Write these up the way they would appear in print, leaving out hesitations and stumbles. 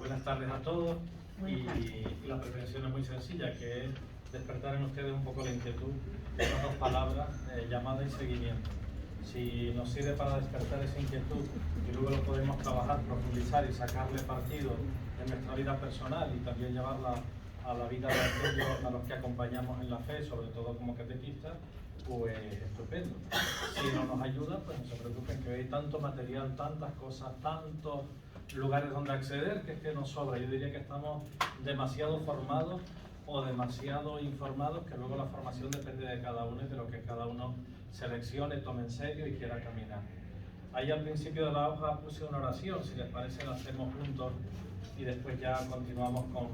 Buenas tardes a todos y la prevención es muy sencilla, que es despertar en ustedes un poco la inquietud de esas dos palabras, llamada y seguimiento. Si nos sirve para despertar esa inquietud y luego lo podemos trabajar, profundizar y sacarle partido en nuestra vida personal y también llevarla a la vida de aquellos a los que acompañamos en la fe, sobre todo como catequistas, pues estupendo. Si no nos ayuda, pues no se preocupen, que hay tanto material, tantas cosas, tantos lugares donde acceder, que es que nos sobra. Yo diría que estamos demasiado formados o demasiado informados, que luego la formación depende de cada uno y de lo que cada uno seleccione, tome en serio y quiera caminar. Ahí al principio de la hoja puse una oración, si les parece la hacemos juntos y después ya continuamos con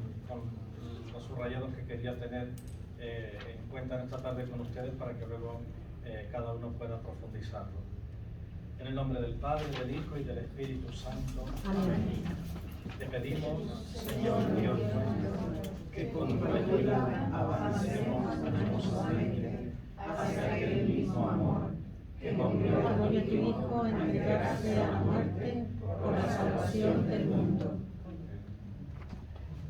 los subrayados que quería tener en cuenta en esta tarde con ustedes para que luego cada uno pueda profundizarlo. En el nombre del Padre, del Hijo y del Espíritu Santo. Amén. Te pedimos, Señor Dios nuestro, que con tu ayuda avancemos animosamente hacia aquel mismo amor que convió a tu Hijo en entregarse a la muerte por la salvación del mundo.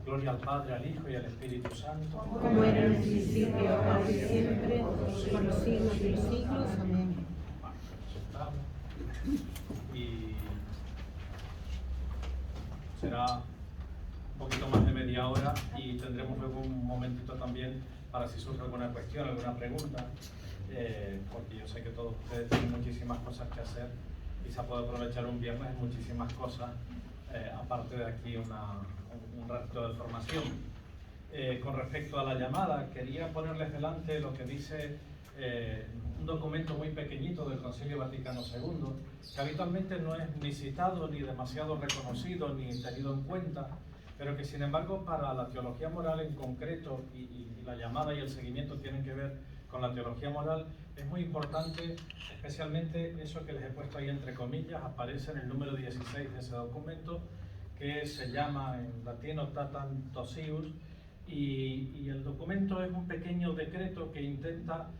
Gloria al Padre, al Hijo y al Espíritu Santo. Como era en el principio, ahora y siempre, por los siglos de los siglos. Amén. Y será un poquito más de media hora y tendremos luego un momentito también para si surge alguna cuestión, alguna pregunta, porque yo sé que todos ustedes tienen muchísimas cosas que hacer y se puede aprovechar un viernes en muchísimas cosas, aparte de aquí un ratito de formación. Con respecto a la llamada, quería ponerles delante lo que dice un documento muy pequeñito del Concilio Vaticano II, que habitualmente no es ni citado, ni demasiado reconocido, ni tenido en cuenta, pero que sin embargo para la teología moral en concreto, y la llamada y el seguimiento tienen que ver con la teología moral, es muy importante, especialmente eso que les he puesto ahí entre comillas, aparece en el número 16 de ese documento, que se llama en latino Tantum Sius, y el documento es un pequeño decreto que intenta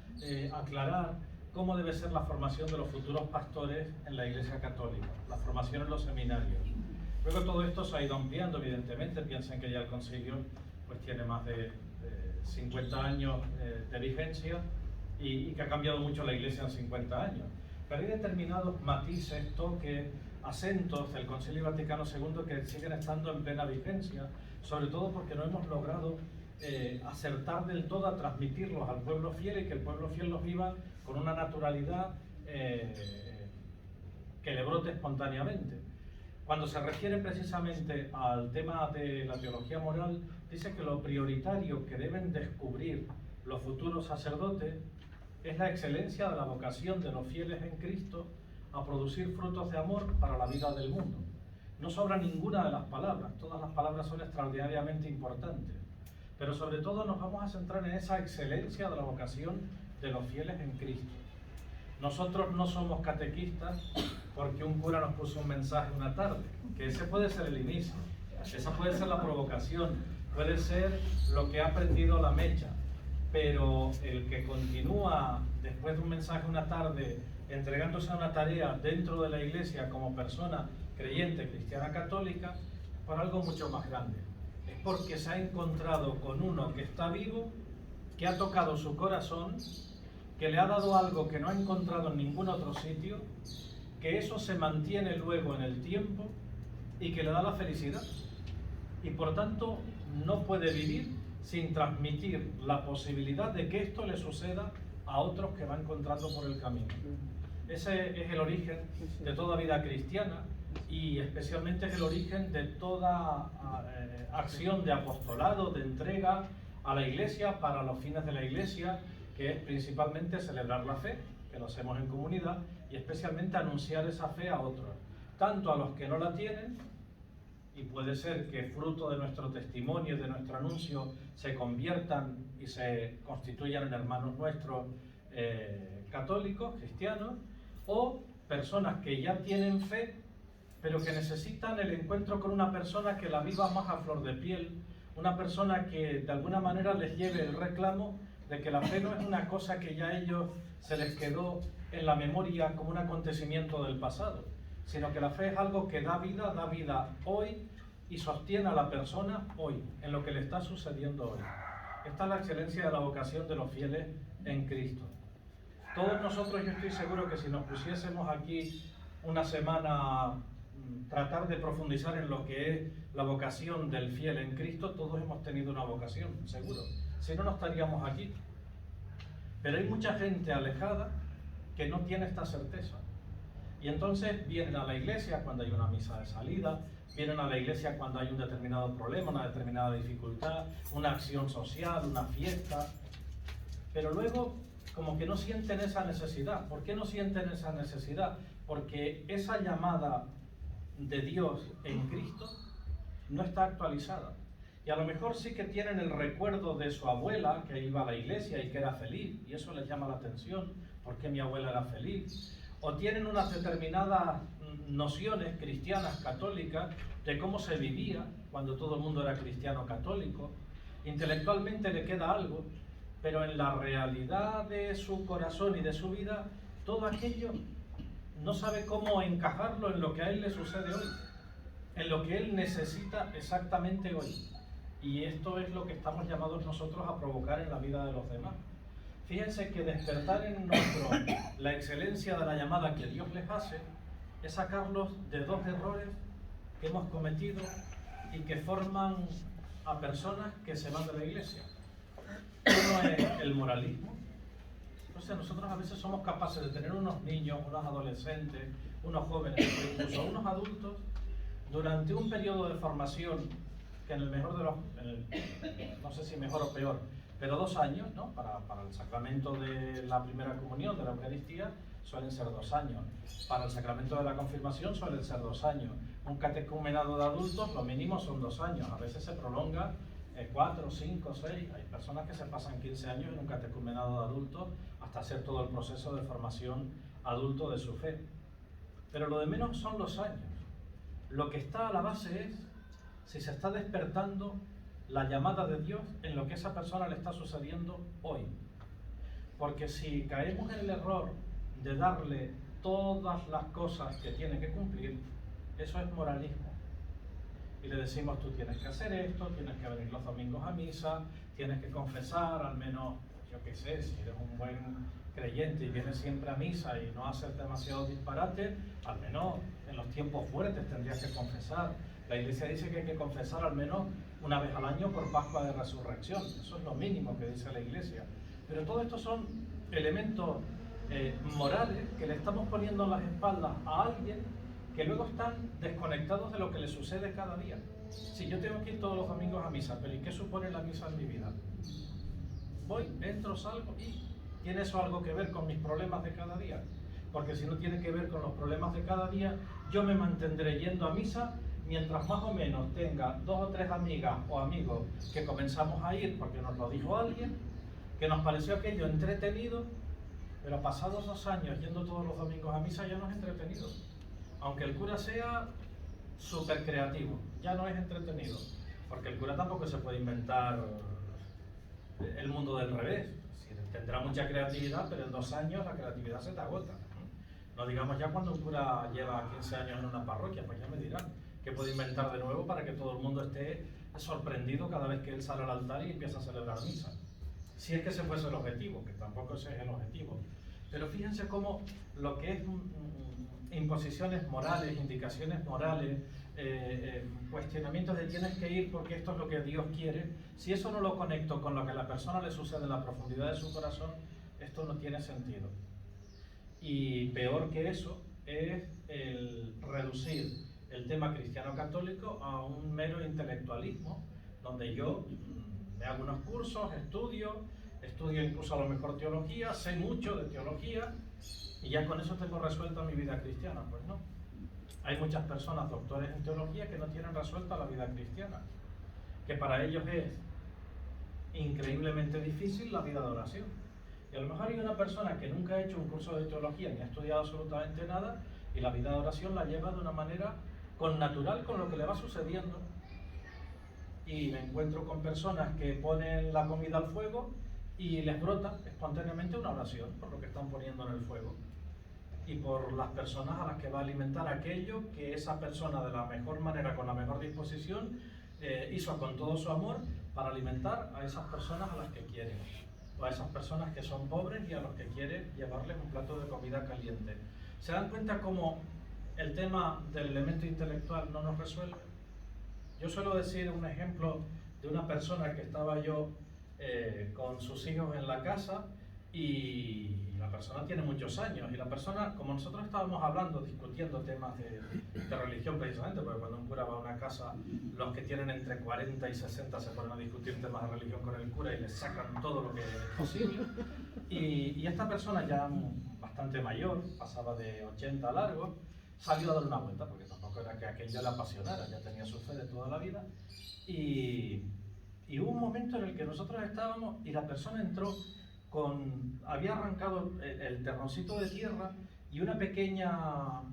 aclarar cómo debe ser la formación de los futuros pastores en la Iglesia Católica, la formación en los seminarios. Luego todo esto se ha ido ampliando, evidentemente. Piensen que ya el concilio pues tiene más de 50 años de vigencia y que ha cambiado mucho la Iglesia en 50 años. Pero hay determinados matices, toques, acentos del Concilio Vaticano II que siguen estando en plena vigencia, sobre todo porque no hemos logrado acertar del todo a transmitirlos al pueblo fiel y que el pueblo fiel los viva con una naturalidad que le brote espontáneamente. Cuando se refiere precisamente al tema de la teología moral, dice que lo prioritario que deben descubrir los futuros sacerdotes es la excelencia de la vocación de los fieles en Cristo a producir frutos de amor para la vida del mundo. No sobra ninguna de las palabras, todas las palabras son extraordinariamente importantes, pero sobre todo nos vamos a centrar en esa excelencia de la vocación de los fieles en Cristo. Nosotros no somos catequistas porque un cura nos puso un mensaje una tarde, que ese puede ser el inicio, esa puede ser la provocación, puede ser lo que ha aprendido la mecha, pero el que continúa después de un mensaje una tarde entregándose a una tarea dentro de la Iglesia como persona creyente, cristiana, católica, por algo mucho más grande. Es porque se ha encontrado con uno que está vivo, que ha tocado su corazón, que le ha dado algo que no ha encontrado en ningún otro sitio, que eso se mantiene luego en el tiempo y que le da la felicidad. Y por tanto no puede vivir sin transmitir la posibilidad de que esto le suceda a otros que va encontrando por el camino. Ese es el origen de toda vida cristiana y especialmente es el origen de toda acción de apostolado, de entrega a la Iglesia para los fines de la Iglesia, que es principalmente celebrar la fe, que lo hacemos en comunidad, y especialmente anunciar esa fe a otros, tanto a los que no la tienen, y puede ser que fruto de nuestro testimonio y de nuestro anuncio se conviertan y se constituyan en hermanos nuestros católicos, cristianos, o personas que ya tienen fe, pero que necesitan el encuentro con una persona que la viva más a flor de piel, una persona que de alguna manera les lleve el reclamo de que la fe no es una cosa que ya a ellos se les quedó en la memoria como un acontecimiento del pasado, sino que la fe es algo que da vida hoy y sostiene a la persona hoy, en lo que le está sucediendo hoy. Esta es la excelencia de la vocación de los fieles en Cristo. Todos nosotros, yo estoy seguro que si nos pusiésemos aquí una semana tratar de profundizar en lo que es la vocación del fiel en Cristo, todos hemos tenido una vocación, seguro. Si no, no estaríamos aquí. Pero hay mucha gente alejada que no tiene esta certeza. Y entonces vienen a la iglesia cuando hay una misa de salida, vienen a la iglesia cuando hay un determinado problema, una determinada dificultad, una acción social, una fiesta. Pero luego, como que no sienten esa necesidad. ¿Por qué no sienten esa necesidad? Porque esa llamada de Dios en Cristo no está actualizada. Y a lo mejor sí que tienen el recuerdo de su abuela que iba a la iglesia y que era feliz, y eso les llama la atención, ¿por qué mi abuela era feliz? O tienen unas determinadas nociones cristianas, católicas, de cómo se vivía cuando todo el mundo era cristiano católico. Intelectualmente le queda algo, pero en la realidad de su corazón y de su vida, todo aquello no sabe cómo encajarlo en lo que a él le sucede hoy, en lo que él necesita exactamente hoy. Y esto es lo que estamos llamados nosotros a provocar en la vida de los demás. Fíjense que despertar en nosotros la excelencia de la llamada que Dios les hace es sacarlos de dos errores que hemos cometido y que forman a personas que se van de la iglesia. Uno es el moralismo. Entonces nosotros a veces somos capaces de tener unos niños, unos adolescentes, unos jóvenes, incluso unos adultos, durante un periodo de formación que en el mejor de los, no sé si mejor o peor, pero 2 años, ¿no? Para el sacramento de la primera comunión, de la Eucaristía, suelen ser 2 años. Para el sacramento de la confirmación suelen ser 2 años. Un catecumenado de adultos, lo mínimo son 2 años. A veces se prolonga 4, 5, 6. Hay personas que se pasan 15 años en un catecumenado de adultos hasta hacer todo el proceso de formación adulto de su fe. Pero lo de menos son los años. Lo que está a la base es si se está despertando la llamada de Dios en lo que a esa persona le está sucediendo hoy. Porque si caemos en el error de darle todas las cosas que tiene que cumplir, eso es moralismo. Y le decimos, tú tienes que hacer esto, tienes que venir los domingos a misa, tienes que confesar, al menos, yo qué sé, si eres un buen creyente y vienes siempre a misa y no haces demasiado disparate, al menos en los tiempos fuertes tendrías que confesar. La Iglesia dice que hay que confesar al menos una vez al año por Pascua de Resurrección. Eso es lo mínimo que dice la Iglesia. Pero todo esto son elementos morales que le estamos poniendo en las espaldas a alguien que luego están desconectados de lo que le sucede cada día. Si yo tengo que ir todos los domingos a misa, pero ¿y qué supone la misa en mi vida? Voy, entro, salgo y ¿tiene eso algo que ver con mis problemas de cada día? Porque si no tiene que ver con los problemas de cada día, yo me mantendré yendo a misa mientras más o menos tenga 2 o 3 amigas o amigos que comenzamos a ir porque nos lo dijo alguien, que nos pareció aquello entretenido, pero pasados 2 años yendo todos los domingos a misa ya no es entretenido. Aunque el cura sea súper creativo, ya no es entretenido, porque el cura tampoco se puede inventar el mundo del revés. Tendrá mucha creatividad, pero en 2 años la creatividad se te agota. No digamos ya cuando un cura lleva 15 años en una parroquia, pues ya me dirán qué puede inventar de nuevo para que todo el mundo esté sorprendido cada vez que él sale al altar y empieza a celebrar misa. Si es que ese fuese el objetivo, que tampoco ese es el objetivo. Pero fíjense cómo lo que es imposiciones morales, indicaciones morales, cuestionamientos de tienes que ir porque esto es lo que Dios quiere, si eso no lo conecto con lo que a la persona le sucede en la profundidad de su corazón, esto no tiene sentido. Y peor que eso es el reducir el tema cristiano católico a un mero intelectualismo, donde yo me hago unos cursos, estudio incluso a lo mejor teología, sé mucho de teología y ya con eso tengo resuelta mi vida cristiana. Pues no. Hay muchas personas doctores en teología que no tienen resuelta la vida cristiana, que para ellos es increíblemente difícil la vida de oración. Y a lo mejor hay una persona que nunca ha hecho un curso de teología ni ha estudiado absolutamente nada y la vida de oración la lleva de una manera connatural con lo que le va sucediendo. Y me encuentro con personas que ponen la comida al fuego y les brota espontáneamente una oración por lo que están poniendo en el fuego. y por las personas a las que va a alimentar aquello que esa persona de la mejor manera, con la mejor disposición, hizo con todo su amor para alimentar a esas personas a las que quiere, o a esas personas que son pobres y a los que quiere llevarles un plato de comida caliente. ¿Se dan cuenta cómo el tema del elemento intelectual no nos resuelve? Yo suelo decir un ejemplo de una persona que estaba yo con sus hijos en la casa, y la persona tiene muchos años, y la persona, como nosotros estábamos hablando, discutiendo temas de religión precisamente, porque cuando un cura va a una casa, los que tienen entre 40 y 60 se ponen a discutir temas de religión con el cura y les sacan todo lo que es posible. Y esta persona ya bastante mayor, pasaba de 80 a largo, salió a dar una vuelta, porque tampoco era que aquello le apasionara, ya tenía su fe de toda la vida, y hubo un momento en el que nosotros estábamos y la persona entró había arrancado el terroncito de tierra y una pequeña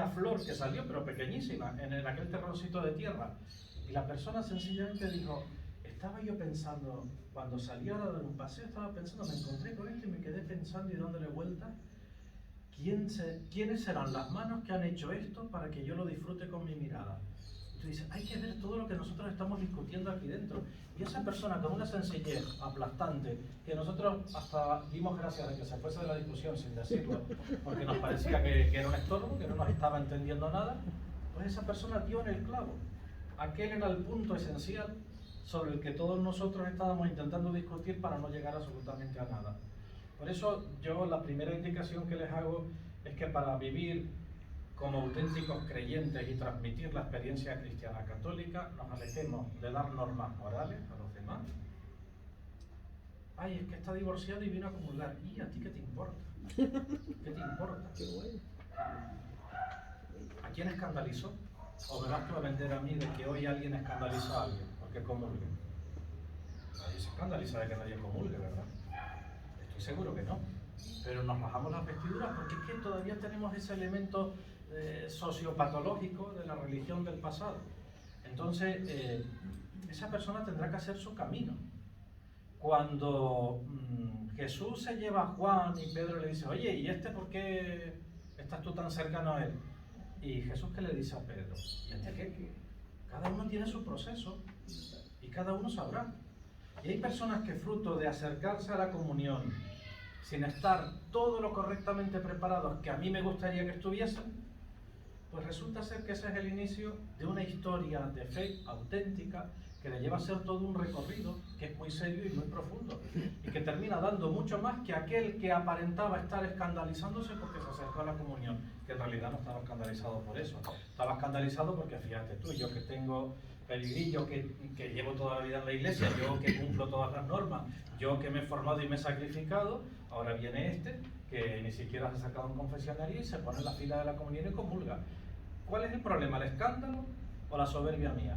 flor que salió, pero pequeñísima, en aquel terroncito de tierra. Y la persona sencillamente dijo, estaba yo pensando, cuando salí ahora a dar un paseo, estaba pensando, me encontré con esto y me quedé pensando y dándole vuelta, ¿quiénes serán las manos que han hecho esto para que yo lo disfrute con mi mirada? Y tú dices, hay que ver todo lo que nosotros estamos discutiendo aquí dentro. Y esa persona con una sencillez aplastante, que nosotros hasta dimos gracias de que se fuese de la discusión sin decirlo, porque nos parecía que era un estorbo, que no nos estaba entendiendo nada, pues esa persona dio en el clavo. Aquel era el punto esencial sobre el que todos nosotros estábamos intentando discutir para no llegar absolutamente a nada. Por eso yo la primera indicación que les hago es que para vivir como auténticos creyentes y transmitir la experiencia cristiana católica, nos alejemos de dar normas morales a los demás. Ay, es que está divorciado y vino a comulgar. ¿Y a ti qué te importa? ¿Qué te importa? Qué bueno. ¿A quién escandalizó? ¿O me vas tú a vender a mí de que hoy alguien escandaliza a alguien porque comulgue? Nadie se escandaliza de que nadie comulgue, ¿verdad? Estoy seguro que no. Pero nos bajamos las vestiduras porque es que todavía tenemos ese elemento sociopatológico de la religión del pasado. Entonces, esa persona tendrá que hacer su camino. Cuando Jesús se lleva a Juan y Pedro le dice, oye, ¿y por qué estás tú tan cercano a él? Y Jesús, ¿qué le dice a Pedro? ¿Y qué? Cada uno tiene su proceso y cada uno sabrá. Y hay personas que fruto de acercarse a la comunión sin estar todo lo correctamente preparados que a mí me gustaría que estuviesen, pues resulta ser que ese es el inicio de una historia de fe auténtica que le lleva a ser todo un recorrido que es muy serio y muy profundo y que termina dando mucho más que aquel que aparentaba estar escandalizándose porque se acercó a la comunión, que en realidad no estaba escandalizado por eso, estaba escandalizado porque fíjate tú, yo que tengo peligrí, yo que llevo toda la vida en la iglesia, yo que cumplo todas las normas, yo que me he formado y me he sacrificado, ahora viene que ni siquiera se ha sacado un confesionario y se pone en la fila de la comunión y comulga. ¿Cuál es el problema? ¿El escándalo o la soberbia mía?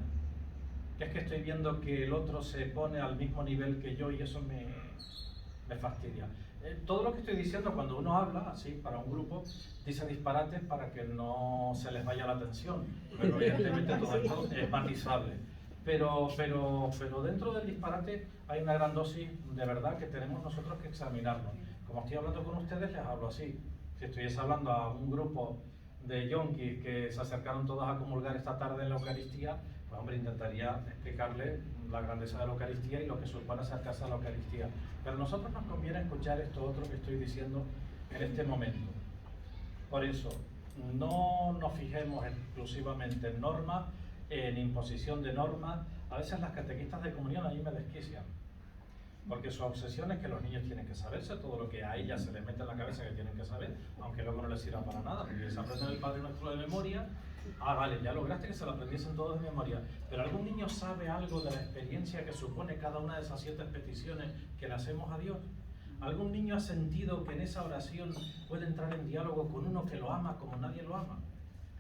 Que es que estoy viendo que el otro se pone al mismo nivel que yo y eso me fastidia. Todo lo que estoy diciendo cuando uno habla así para un grupo, dice disparates para que no se les vaya la atención, pero evidentemente todo esto es matizable. Pero dentro del disparate hay una gran dosis de verdad que tenemos nosotros que examinarnos. Como estoy hablando con ustedes, les hablo así. Si estuviese hablando a un grupo de yonkis que se acercaron todos a comulgar esta tarde en la Eucaristía, pues hombre, intentaría explicarle la grandeza de la Eucaristía y lo que supone acercarse a la Eucaristía. Pero a nosotros nos conviene escuchar esto otro que estoy diciendo en este momento. Por eso, no nos fijemos exclusivamente en normas, en imposición de normas. A veces las catequistas de comunión a mí me desquician, porque su obsesión es que los niños tienen que saberse todo lo que a ellas se les mete en la cabeza que tienen que saber, aunque luego no les sirva para nada, porque se aprenden el Padre Nuestro de memoria. Ah, vale, ya lograste que se lo aprendiesen todos de memoria, pero ¿algún niño sabe algo de la experiencia que supone cada una de esas 7 peticiones que le hacemos a Dios? ¿Algún niño ha sentido que en esa oración puede entrar en diálogo con uno que lo ama como nadie lo ama?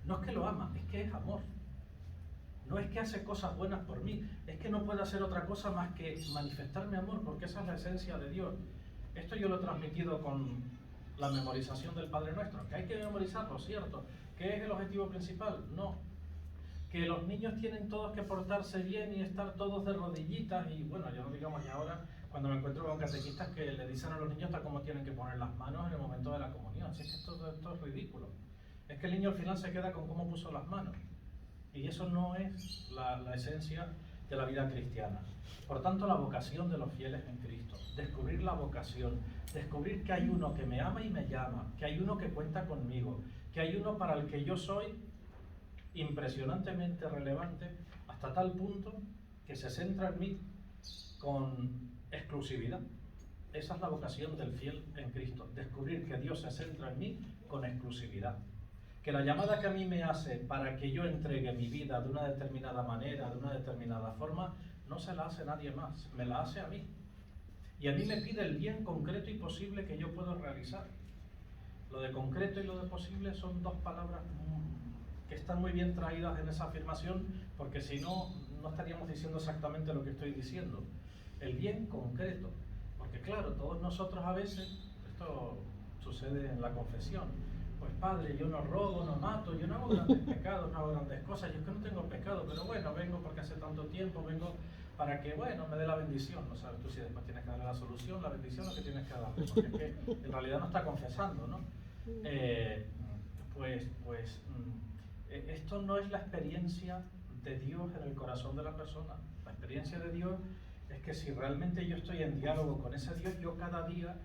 No es que lo ama, es que es amor. No es que hace cosas buenas por mí, es que no puede hacer otra cosa más que manifestarme amor, porque esa es la esencia de Dios. Esto yo lo he transmitido con la memorización del Padre Nuestro, que hay que memorizarlo, ¿cierto? ¿Qué es el objetivo principal? No. que los niños tienen todos que portarse bien y estar todos de rodillitas, y bueno, ya no digamos ya ahora, cuando me encuentro con catequistas que le dicen a los niños hasta cómo tienen que poner las manos en el momento de la comunión. Así que esto es ridículo. Es que el niño al final se queda con cómo puso las manos. Y eso no es la esencia de la vida cristiana. Por tanto, la vocación de los fieles en Cristo, descubrir la vocación, descubrir que hay uno que me ama y me llama, que hay uno que cuenta conmigo, que hay uno para el que yo soy impresionantemente relevante, hasta tal punto que se centra en mí con exclusividad. Esa es la vocación del fiel en Cristo, descubrir que Dios se centra en mí con exclusividad. Que la llamada que a mí me hace para que yo entregue mi vida de una determinada manera, de una determinada forma, no se la hace nadie más, me la hace a mí. Y a mí me pide el bien concreto y posible que yo puedo realizar. Lo de concreto y lo de posible son dos palabras que están muy bien traídas en esa afirmación, porque si no, no estaríamos diciendo exactamente lo que estoy diciendo. El bien concreto, porque claro, todos nosotros a veces, esto sucede en la confesión, pues padre, yo no robo, no mato, yo no hago grandes pecados, no hago grandes cosas, yo es que no tengo pecado, pero bueno, vengo porque hace tanto tiempo, vengo para que, bueno, me dé la bendición, ¿no sabes? Tú si después tienes que darle la solución, la bendición, lo que tienes que darle, porque es que en realidad no está confesando, ¿no? Esto no es la experiencia de Dios en el corazón de la persona. La experiencia de Dios es que si realmente yo estoy en diálogo con ese Dios, yo cada día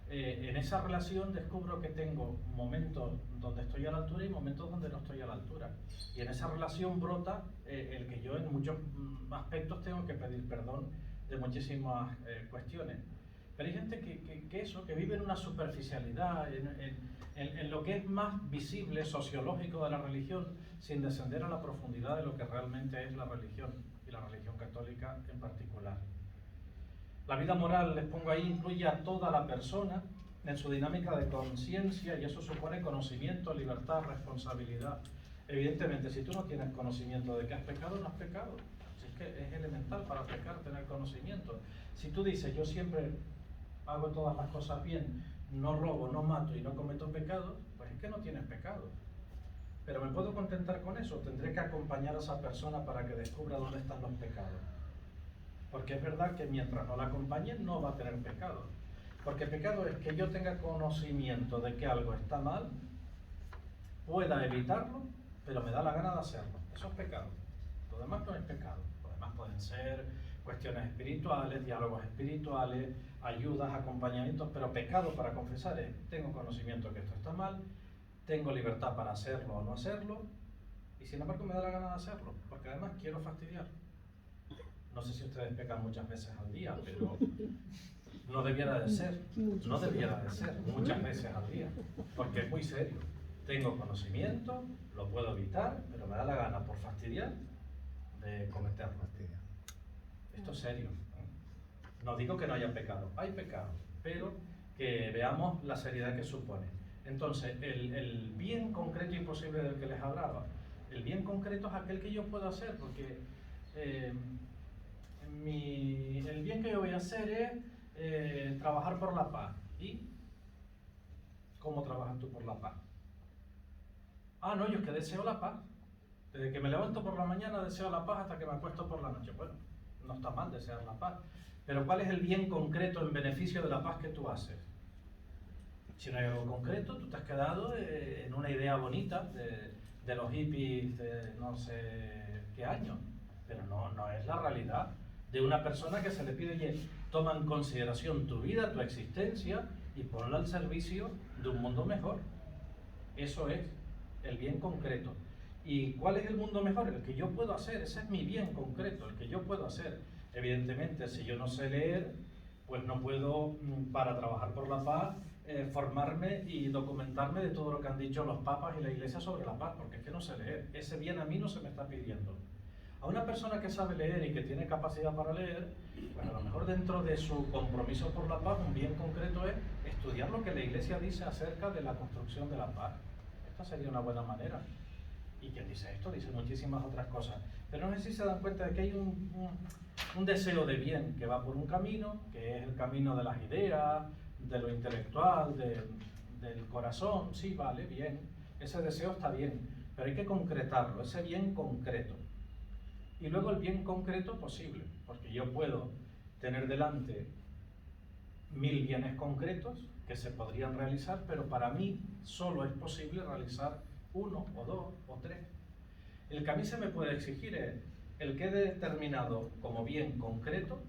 en esa relación descubro que tengo momentos donde estoy a la altura y momentos donde no estoy a la altura. Y en esa relación brota el que yo en muchos aspectos tengo que pedir perdón de muchísimas cuestiones. Pero hay gente que vive en una superficialidad, en lo que es más visible, sociológico de la religión, sin descender a la profundidad de lo que realmente es la religión, y la religión católica en particular. La vida moral, les pongo ahí, incluye a toda la persona en su dinámica de conciencia, y eso supone conocimiento, libertad, responsabilidad. Evidentemente, si tú no tienes conocimiento de que has pecado, no has pecado. Así es que es elemental para pecar tener conocimiento. Si tú dices, yo siempre hago todas las cosas bien, no robo, no mato y no cometo pecados, pues es que no tienes pecado. Pero ¿me puedo contentar con eso? Tendré que acompañar a esa persona para que descubra dónde están los pecados. Porque es verdad que mientras no la acompañe no va a tener pecado. Porque pecado es que yo tenga conocimiento de que algo está mal, pueda evitarlo, pero me da la gana de hacerlo. Eso es pecado. Lo demás no es pecado. Lo demás pueden ser cuestiones espirituales, diálogos espirituales, ayudas, acompañamientos, pero pecado para confesar es, tengo conocimiento que esto está mal, tengo libertad para hacerlo o no hacerlo, y sin embargo me da la gana de hacerlo, porque además quiero fastidiar. No sé si ustedes pecan muchas veces al día, pero no debiera de ser, no debiera de ser muchas veces al día, porque es muy serio. Tengo conocimiento, lo puedo evitar, pero me da la gana por fastidiar de cometerlo. Esto es serio. No digo que no haya pecado, hay pecado, pero que veamos la seriedad que supone. Entonces, el bien concreto y posible del que les hablaba, el bien concreto es aquel que yo puedo hacer, porque el bien que yo voy a hacer es trabajar por la paz. ¿Y cómo trabajas tú por la paz? Ah, no, yo es que deseo la paz. Desde que me levanto por la mañana deseo la paz hasta que me acuesto por la noche. Bueno, no está mal desear la paz. Pero ¿cuál es el bien concreto en beneficio de la paz que tú haces? Si no hay algo concreto, tú te has quedado en una idea bonita de los hippies de no sé qué año. Pero no es la realidad de una persona que se le pide, oye, toma en consideración tu vida, tu existencia y ponla al servicio de un mundo mejor. Eso es el bien concreto. ¿Y cuál es el mundo mejor? El que yo puedo hacer, ese es mi bien concreto, el que yo puedo hacer. Evidentemente, si yo no sé leer, pues no puedo, para trabajar por la paz, formarme y documentarme de todo lo que han dicho los papas y la Iglesia sobre la paz, porque es que no sé leer. Ese bien a mí no se me está pidiendo. A una persona que sabe leer y que tiene capacidad para leer, pues a lo mejor dentro de su compromiso por la paz, un bien concreto es estudiar lo que la Iglesia dice acerca de la construcción de la paz. Esta sería una buena manera. Y quien dice esto, dice muchísimas otras cosas. Pero no sé si se dan cuenta de que hay un deseo de bien que va por un camino, que es el camino de las ideas, de lo intelectual, del corazón. Sí, vale, bien. Ese deseo está bien, pero hay que concretarlo, ese bien concreto. Y luego el bien concreto posible, porque yo puedo tener delante 1000 bienes concretos que se podrían realizar, pero para mí solo es posible realizar 1 o 2 o 3. El que a mí se me puede exigir es el que he determinado como bien concreto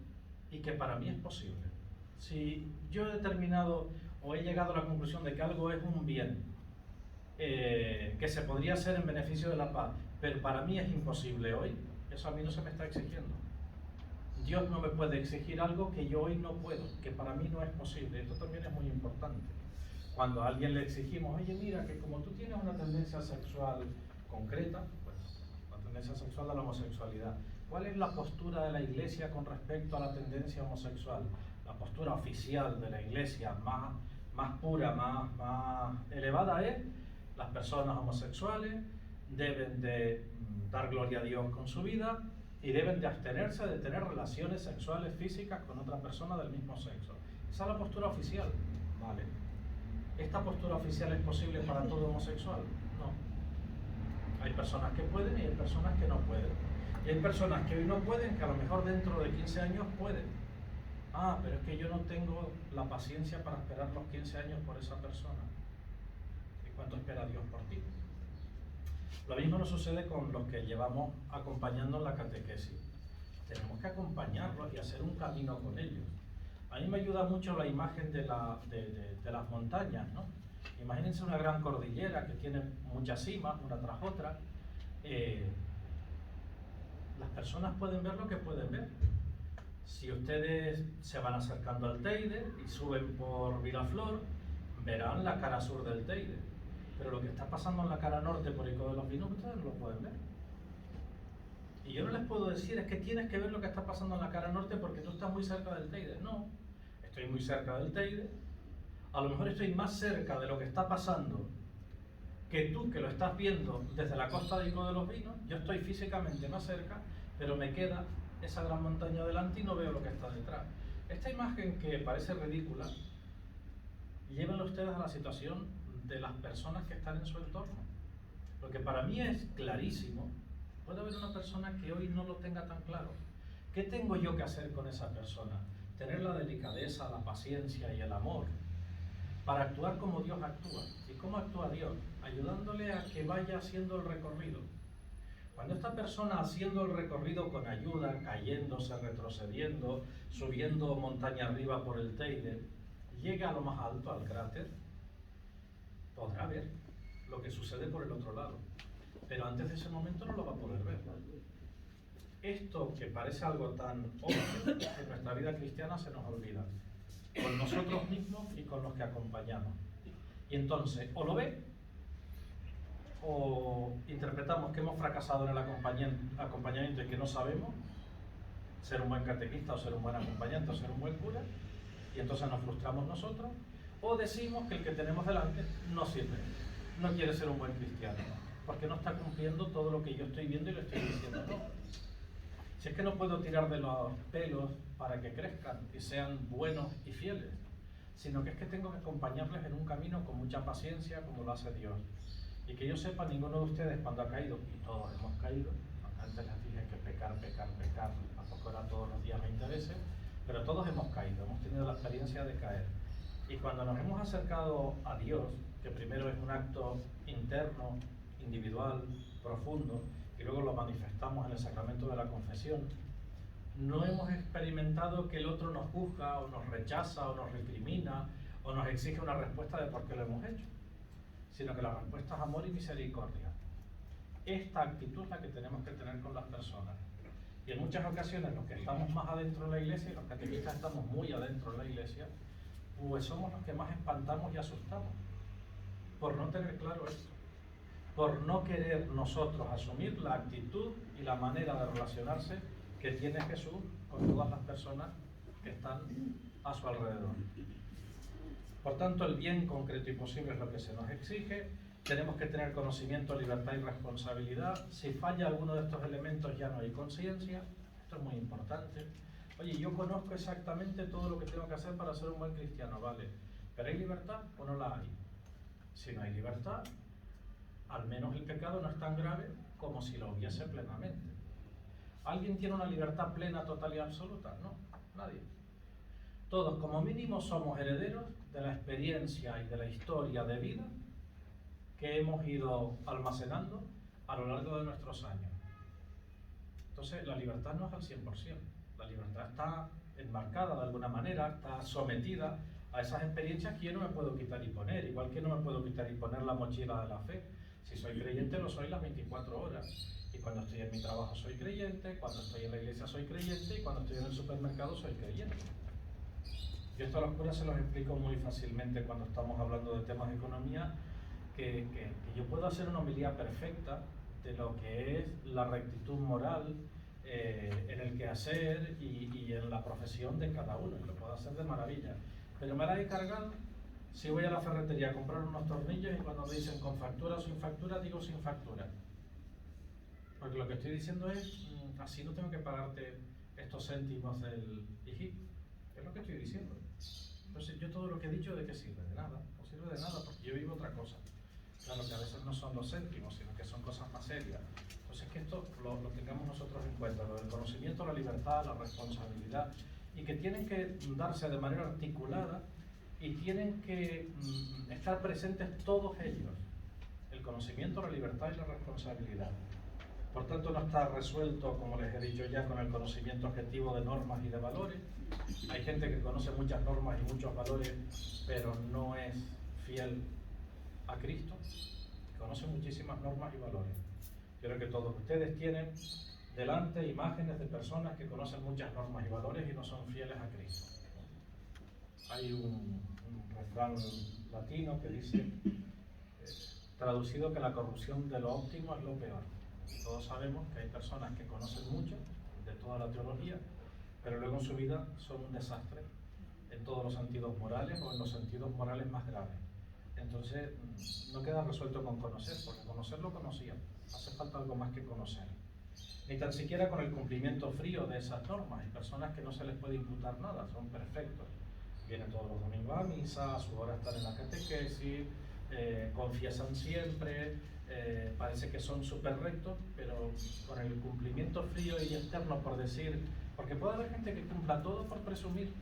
y que para mí es posible. Si yo he determinado o he llegado a la conclusión de que algo es un bien que se podría hacer en beneficio de la paz, pero para mí es imposible hoy, eso a mí no se me está exigiendo. Dios no me puede exigir algo que yo hoy no puedo, que para mí no es posible. Esto también es muy importante. Cuando a alguien le exigimos, oye, mira, que como tú tienes una tendencia sexual concreta, pues la tendencia sexual a la homosexualidad, ¿cuál es la postura de la Iglesia con respecto a la tendencia homosexual? La postura oficial de la Iglesia más pura, más elevada es: las personas homosexuales deben de dar gloria a Dios con su vida y deben de abstenerse de tener relaciones sexuales físicas con otra persona del mismo sexo. Esa es la postura oficial, ¿vale? ¿Esta postura oficial es posible para todo homosexual? No. Hay personas que pueden y hay personas que no pueden. Y hay personas que hoy no pueden, que a lo mejor dentro de 15 años pueden. Ah, pero es que yo no tengo la paciencia para esperar los 15 años por esa persona. ¿Y cuánto espera Dios por ti? Lo mismo nos sucede con los que llevamos acompañando en la catequesis. Tenemos que acompañarlos y hacer un camino con ellos. A mí me ayuda mucho la imagen de las montañas, ¿no? Imagínense una gran cordillera que tiene muchas cimas, una tras otra. Las personas pueden ver lo que pueden ver. Si ustedes se van acercando al Teide y suben por Vilaflor, verán la cara sur del Teide. Pero lo que está pasando en la cara norte por Ico de los Vinos, ustedes no lo pueden ver. Y yo no les puedo decir, es que tienes que ver lo que está pasando en la cara norte porque tú estás muy cerca del Teide. No, estoy muy cerca del Teide. A lo mejor estoy más cerca de lo que está pasando que tú, que lo estás viendo desde la costa de Ico de los Vinos. Yo estoy físicamente más cerca, pero me queda esa gran montaña delante y no veo lo que está detrás. Esta imagen, que parece ridícula, llévenlo ustedes a la situación de las personas que están en su entorno. Lo que para mí es clarísimo, puede haber una persona que hoy no lo tenga tan claro. ¿Qué tengo yo que hacer con esa persona? Tener la delicadeza, la paciencia y el amor para actuar como Dios actúa. ¿Y cómo actúa Dios? Ayudándole a que vaya haciendo el recorrido. Cuando esta persona, haciendo el recorrido con ayuda, cayéndose, retrocediendo, subiendo montaña arriba por el Teide, llega a lo más alto, al cráter, podrá ver lo que sucede por el otro lado, pero antes de ese momento no lo va a poder ver. Esto, que parece algo tan obvio, en nuestra vida cristiana se nos olvida, con nosotros mismos y con los que acompañamos. Y entonces, o lo ve, o interpretamos que hemos fracasado en el acompañamiento y que no sabemos ser un buen catequista o ser un buen acompañante o ser un buen cura, y entonces nos frustramos nosotros, o decimos que el que tenemos delante no sirve, no quiere ser un buen cristiano, porque no está cumpliendo todo lo que yo estoy viendo y le estoy diciendo. No. Si es que no puedo tirar de los pelos para que crezcan y sean buenos y fieles, sino que es que tengo que acompañarles en un camino con mucha paciencia, como lo hace Dios. Y que yo sepa, ninguno de ustedes cuando ha caído, y todos hemos caído, antes les dije que pecar, tampoco era todos los días me interese, pero todos hemos caído, hemos tenido la experiencia de caer. Y cuando nos hemos acercado a Dios, que primero es un acto interno, individual, profundo, y luego lo manifestamos en el sacramento de la confesión, no hemos experimentado que el otro nos juzga, o nos rechaza, o nos recrimina, o nos exige una respuesta de por qué lo hemos hecho, sino que la respuesta es amor y misericordia. Esta actitud es la que tenemos que tener con las personas. Y en muchas ocasiones los que estamos más adentro de la iglesia, y los catequistas estamos muy adentro de la iglesia, pues somos los que más espantamos y asustamos, por no tener claro esto, por no querer nosotros asumir la actitud y la manera de relacionarse que tiene Jesús con todas las personas que están a su alrededor. Por tanto, el bien concreto y posible es lo que se nos exige. Tenemos que tener conocimiento, libertad y responsabilidad. Si falla alguno de estos elementos, ya no hay conciencia. Esto es muy importante. Oye, yo conozco exactamente todo lo que tengo que hacer para ser un buen cristiano, ¿vale? ¿Pero hay libertad o no la hay? Si no hay libertad, al menos el pecado no es tan grave como si lo hubiese plenamente. ¿Alguien tiene una libertad plena, total y absoluta? No, nadie. Todos como mínimo somos herederos de la experiencia y de la historia de vida que hemos ido almacenando a lo largo de nuestros años. Entonces la libertad no es al 100%, la libertad está enmarcada de alguna manera, está sometida a esas experiencias que yo no me puedo quitar y poner, igual que no me puedo quitar y poner la mochila de la fe. Si soy creyente lo soy las 24 horas, y cuando estoy en mi trabajo soy creyente, cuando estoy en la iglesia soy creyente, y cuando estoy en el supermercado soy creyente. Yo esto a los curas se los explico muy fácilmente cuando estamos hablando de temas de economía, que yo puedo hacer una homilía perfecta de lo que es la rectitud moral en el quehacer y en la profesión de cada uno, lo puedo hacer de maravilla, pero me la he cargado si voy a la ferretería a comprar unos tornillos y cuando me dicen con factura o sin factura, digo sin factura, porque lo que estoy diciendo es así no tengo que pagarte estos céntimos del IGI, es lo que estoy diciendo. Entonces yo todo lo que he dicho, ¿de qué sirve? De nada, no sirve de nada porque yo vivo otra cosa. Claro que a veces no son los céntimos, sino que son cosas más serias. Entonces que esto lo tengamos nosotros en cuenta, lo del conocimiento, la libertad, la responsabilidad, y que tienen que darse de manera articulada y tienen que estar presentes todos ellos, el conocimiento, la libertad y la responsabilidad. Por tanto, no está resuelto, como les he dicho ya, con el conocimiento objetivo de normas y de valores. Hay gente que conoce muchas normas y muchos valores, pero no es fiel a Cristo. Conoce muchísimas normas y valores. Yo creo que todos ustedes tienen delante imágenes de personas que conocen muchas normas y valores y no son fieles a Cristo. Hay un refrán latino que dice, traducido, que la corrupción de lo óptimo es lo peor. Todos sabemos que hay personas que conocen mucho de toda la teología, pero luego en su vida son un desastre en todos los sentidos morales o en los sentidos morales más graves. Entonces no queda resuelto con conocer, porque conocer lo conocía, hace falta algo más que conocer. Ni tan siquiera con el cumplimiento frío de esas normas. Hay personas que no se les puede imputar nada, son perfectos. Vienen todos los domingos a misa, a su hora están en la catequesis, confiesan siempre, parece que son súper rectos, pero con el cumplimiento frío y externo, por decir, porque puede haber gente que cumpla todo por presumir.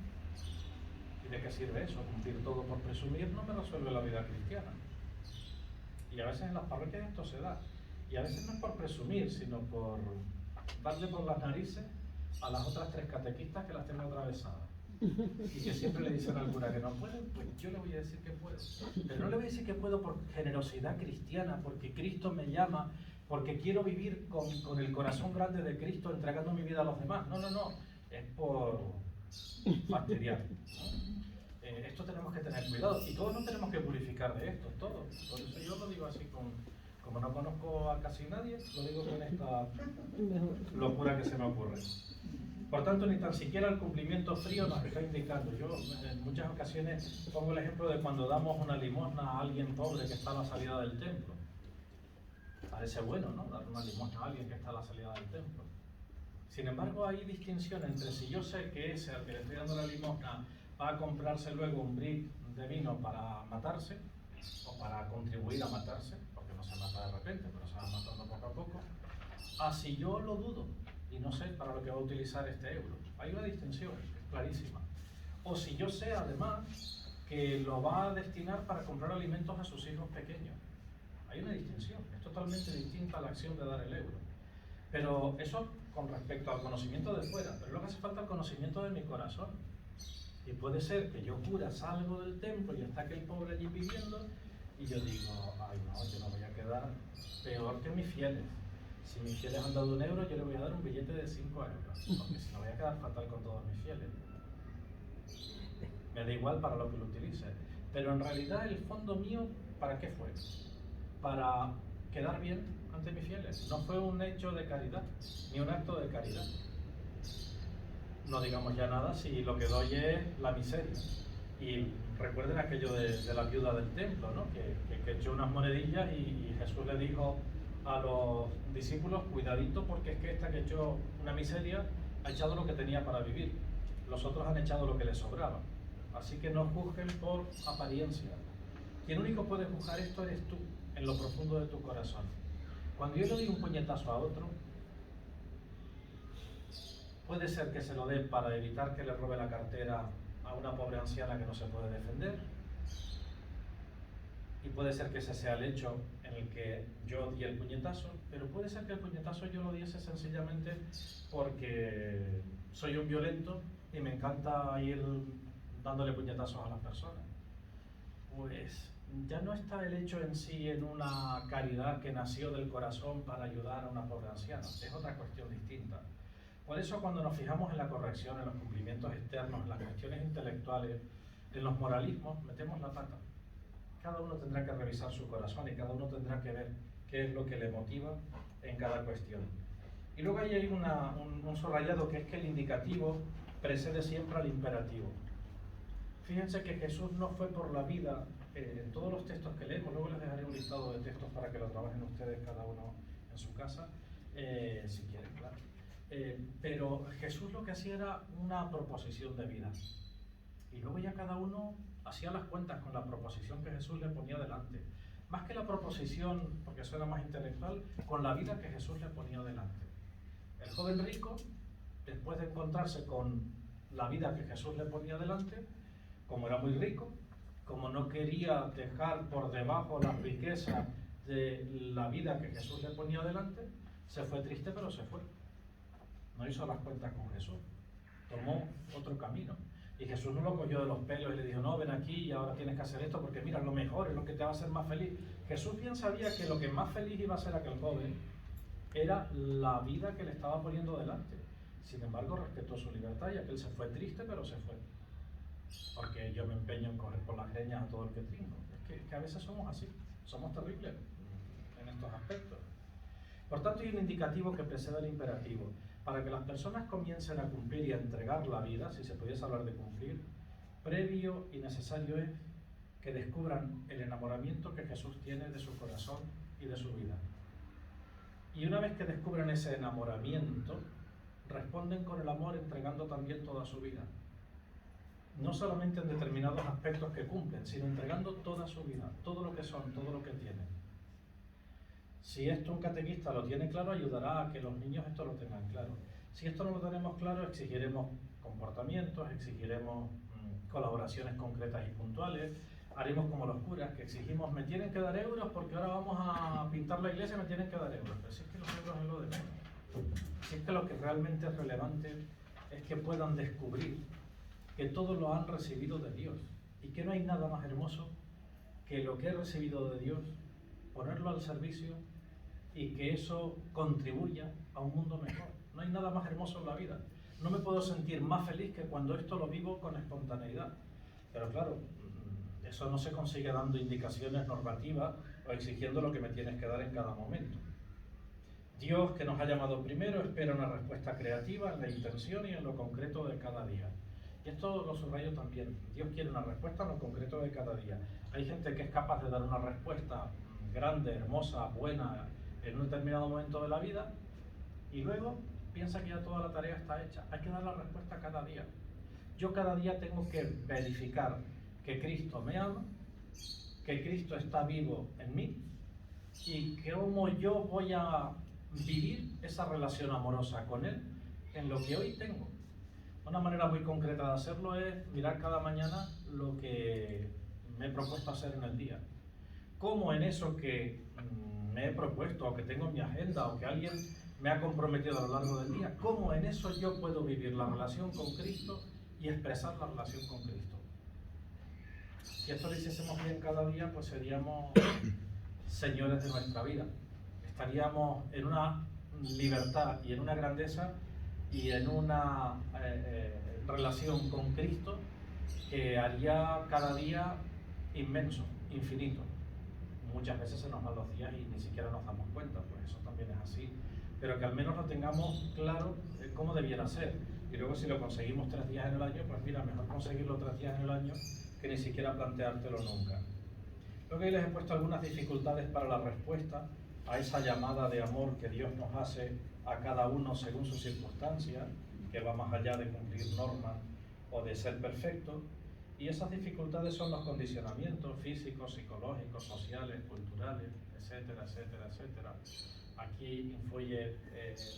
¿Y de qué sirve eso? Cumplir todo por presumir no me resuelve la vida cristiana. Y a veces en las parroquias esto se da. Y a veces no es por presumir, sino por darle por las narices a las otras 3 catequistas que las tengo atravesadas. Y que siempre le dicen al cura que no puede, pues yo le voy a decir que puedo. Pero no le voy a decir que puedo por generosidad cristiana, porque Cristo me llama, porque quiero vivir con el corazón grande de Cristo entregando mi vida a los demás. No, no, no. Es por fastidiar, ¿no? Esto tenemos que tener cuidado. Y todos nos tenemos que purificar de esto, todos. Por eso yo lo digo así como no conozco a casi nadie, lo digo con esta locura que se me ocurre. Por tanto, ni tan siquiera el cumplimiento frío nos está indicando. Yo en muchas ocasiones pongo el ejemplo de cuando damos una limosna a alguien pobre que está a la salida del templo. Parece bueno, ¿no? Dar una limosna a alguien que está a la salida del templo. Sin embargo, hay distinción entre si yo sé que ese al que le estoy dando la limosna va a comprarse luego un brick de vino para matarse o para contribuir a matarse, porque no se mata de repente, pero se va matando poco a poco, a si yo lo dudo y no sé para lo que va a utilizar este euro. Hay una distinción clarísima. O si yo sé además que lo va a destinar para comprar alimentos a sus hijos pequeños. Hay una distinción, es totalmente distinta a la acción de dar el euro. Pero eso con respecto al conocimiento de fuera, pero luego hace falta el conocimiento de mi corazón. Y puede ser que yo, cura, salgo del templo y está aquel pobre allí pidiendo y yo digo, ay no, yo no voy a quedar peor que mis fieles. Si mis fieles han dado 1 euro, yo le voy a dar un billete de 5 euros, porque si no voy a quedar fatal con todos mis fieles. Me da igual para lo que lo utilice. Pero en realidad el fondo mío, ¿para qué fue? Para quedar bien ante mis fieles. No fue un hecho de caridad, ni un acto de caridad. No digamos ya nada si lo que doy es la miseria. Y recuerden aquello de la viuda del templo, ¿no? que echó unas monedillas y Jesús le dijo a los discípulos, cuidadito porque es que esta que echó una miseria ha echado lo que tenía para vivir. Los otros han echado lo que les sobraba. Así que no juzguen por apariencia. Quien único puede juzgar esto eres tú, en lo profundo de tu corazón. Cuando yo le doy un puñetazo a otro, Puede ser que se lo dé para evitar que le robe la cartera a una pobre anciana que no se puede defender. Y puede ser que ese sea el hecho en el que yo di el puñetazo, pero puede ser que el puñetazo yo lo diese sencillamente porque soy un violento y me encanta ir dándole puñetazos a las personas. Pues ya no está el hecho en sí en una caridad que nació del corazón para ayudar a una pobre anciana, es otra cuestión distinta. Por eso cuando nos fijamos en la corrección, en los cumplimientos externos, en las cuestiones intelectuales, en los moralismos, metemos la pata. Cada uno tendrá que revisar su corazón y cada uno tendrá que ver qué es lo que le motiva en cada cuestión. Y luego ahí hay un subrayado que es que el indicativo precede siempre al imperativo. Fíjense que Jesús no fue por la vida, en todos los textos que leemos, luego les dejaré un listado de textos para que lo trabajen ustedes cada uno en su casa, si quieren, claro. Pero Jesús lo que hacía era una proposición de vida. Y luego ya cada uno hacía las cuentas con la proposición que Jesús le ponía delante. Más que la proposición, porque eso era más intelectual, con la vida que Jesús le ponía delante. El joven rico, después de encontrarse con la vida que Jesús le ponía delante, como era muy rico, como no quería dejar por debajo la riqueza de la vida que Jesús le ponía delante, se fue triste, pero se fue. No hizo las cuentas con Jesús, tomó otro camino. Y Jesús no lo cogió de los pelos y le dijo, no, ven aquí y ahora tienes que hacer esto porque mira, lo mejor es lo que te va a hacer más feliz. Jesús bien sabía que lo que más feliz iba a hacer aquel joven era la vida que le estaba poniendo delante. Sin embargo, respetó su libertad y aquel se fue triste, pero se fue. Porque yo me empeño en correr por las greñas a todo el que trinco. Es que a veces somos así, somos terribles en estos aspectos. Por tanto, hay un indicativo que precede al imperativo. Para que las personas comiencen a cumplir y a entregar la vida, si se pudiese hablar de cumplir, previo y necesario es que descubran el enamoramiento que Jesús tiene de su corazón y de su vida. Y una vez que descubren ese enamoramiento, responden con el amor entregando también toda su vida. No solamente en determinados aspectos que cumplen, sino entregando toda su vida, todo lo que son, todo lo que tienen. Si esto un catequista lo tiene claro, ayudará a que los niños esto lo tengan claro. Si esto no lo tenemos claro, exigiremos comportamientos, exigiremos colaboraciones concretas y puntuales, haremos como los curas, que exigimos, me tienen que dar euros porque ahora vamos a pintar la iglesia y me tienen que dar euros. Pero si es que los euros es lo de menos. Si es que lo que realmente es relevante es que puedan descubrir que todo lo han recibido de Dios y que no hay nada más hermoso que lo que he recibido de Dios, ponerlo al servicio y que eso contribuya a un mundo mejor. No hay nada más hermoso en la vida. No me puedo sentir más feliz que cuando esto lo vivo con espontaneidad. Pero claro, eso no se consigue dando indicaciones normativas o exigiendo lo que me tienes que dar en cada momento. Dios, que nos ha llamado primero, espera una respuesta creativa en la intención y en lo concreto de cada día. Y esto lo subrayo también. Dios quiere una respuesta en lo concreto de cada día. Hay gente que es capaz de dar una respuesta grande, hermosa, buena, en un determinado momento de la vida y luego piensa que ya toda la tarea está hecha. Hay que dar la respuesta cada día. Yo cada día tengo que verificar que Cristo me ama, que Cristo está vivo en mí y cómo yo voy a vivir esa relación amorosa con Él en lo que hoy tengo. Una manera muy concreta de hacerlo es mirar cada mañana lo que me he propuesto hacer en el día. Cómo en eso que me he propuesto, o que tengo en mi agenda, o que alguien me ha comprometido a lo largo del día, cómo en eso yo puedo vivir la relación con Cristo y expresar la relación con Cristo. Si esto lo hiciésemos bien cada día, pues seríamos señores de nuestra vida. Estaríamos en una libertad y en una grandeza y en una relación con Cristo que haría cada día inmenso, infinito. Muchas veces se nos van los días y ni siquiera nos damos cuenta, pues eso también es así. Pero que al menos lo tengamos claro cómo debiera ser. Y luego si lo conseguimos 3 días en el año, pues mira, mejor conseguirlo 3 días en el año que ni siquiera planteártelo nunca. Luego ahí les he puesto algunas dificultades para la respuesta a esa llamada de amor que Dios nos hace a cada uno según sus circunstancias, que va más allá de cumplir normas o de ser perfecto. Y esas dificultades son los condicionamientos físicos, psicológicos, sociales, culturales, etcétera, etcétera, etcétera. Aquí influye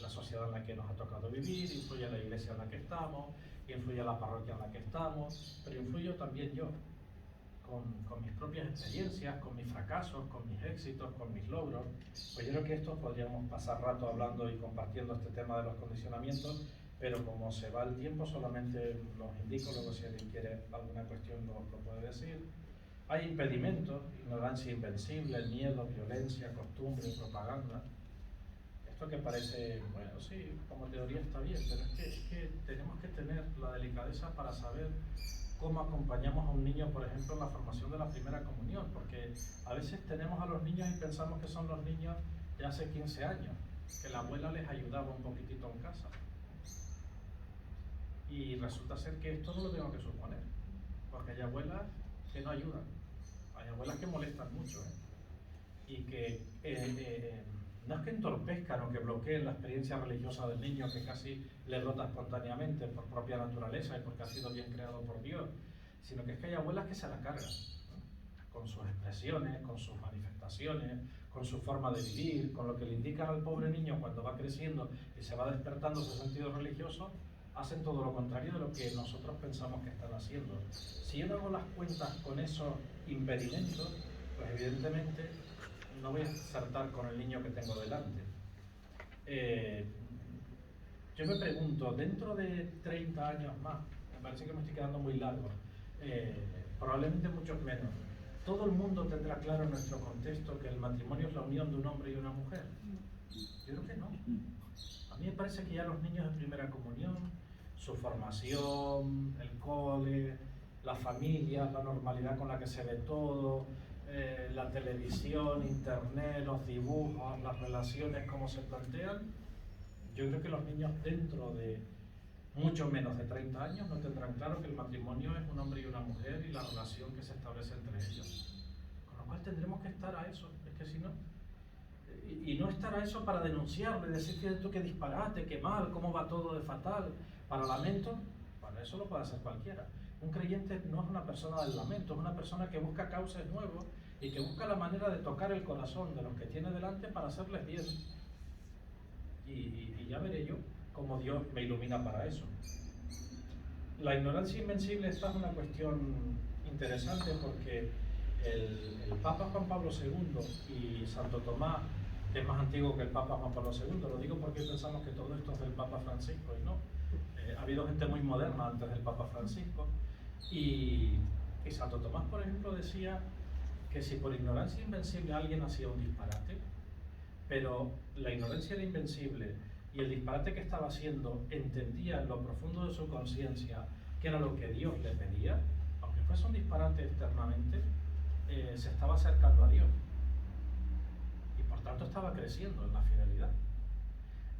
la sociedad en la que nos ha tocado vivir, influye la iglesia en la que estamos, influye la parroquia en la que estamos, pero influyo también yo, con mis propias experiencias, con mis fracasos, con mis éxitos, con mis logros. Pues yo creo que esto podríamos pasar rato hablando y compartiendo este tema de los condicionamientos, pero como se va el tiempo solamente los indico, luego si alguien quiere alguna cuestión lo puede decir. Hay impedimentos, ignorancia invencible, miedo, violencia, costumbre, propaganda. Esto que parece, bueno, sí, como teoría está bien, pero es que tenemos que tener la delicadeza para saber cómo acompañamos a un niño, por ejemplo, en la formación de la primera comunión, porque a veces tenemos a los niños y pensamos que son los niños de hace 15 años, que la abuela les ayudaba un poquitito en casa. Y resulta ser que esto no lo tengo que suponer, porque hay abuelas que no ayudan, hay abuelas que molestan mucho, y que no es que entorpezcan o que bloqueen la experiencia religiosa del niño, que casi le brota espontáneamente por propia naturaleza y porque ha sido bien creado por Dios, sino que es que hay abuelas que se la cargan, ¿no? Con sus expresiones, con sus manifestaciones, con su forma de vivir, con lo que le indican al pobre niño cuando va creciendo y se va despertando su sentido religioso. Hacen todo lo contrario de lo que nosotros pensamos que están haciendo. Si yo no hago las cuentas con esos impedimentos, pues evidentemente no voy a acertar con el niño que tengo delante. Yo me pregunto, dentro de 30 años más, me parece que me estoy quedando muy largo, probablemente muchos menos, ¿todo el mundo tendrá claro en nuestro contexto que el matrimonio es la unión de un hombre y una mujer? Yo creo que no. A mí me parece que ya los niños de primera comunión, su formación, el cole, la familia, la normalidad con la que se ve todo, la televisión, internet, los dibujos, las relaciones, cómo se plantean, yo creo que los niños dentro de mucho menos de 30 años no tendrán claro que el matrimonio es un hombre y una mujer y la relación que se establece entre ellos. Con lo cual tendremos que estar a eso, es que si no... Y no estar a eso para denunciarle, decir que esto que disparate, que mal, cómo va todo de fatal, para lamento, para eso lo puede hacer cualquiera. Un creyente no es una persona del lamento, es una persona que busca cauces nuevos y que busca la manera de tocar el corazón de los que tiene delante para hacerles bien. Y ya veré yo cómo Dios me ilumina para eso. La ignorancia invencible, esta es una cuestión interesante porque el Papa Juan Pablo II y Santo Tomás, que es más antiguo que el Papa Juan Pablo II, lo digo porque pensamos que todo esto es del Papa Francisco y no. Ha habido gente muy moderna antes del Papa Francisco y Santo Tomás, por ejemplo, decía que si por ignorancia invencible alguien hacía un disparate, pero la ignorancia era invencible y el disparate que estaba haciendo entendía en lo profundo de su conciencia que era lo que Dios le pedía, aunque fuese un disparate externamente, se estaba acercando a Dios y por tanto estaba creciendo en la fidelidad.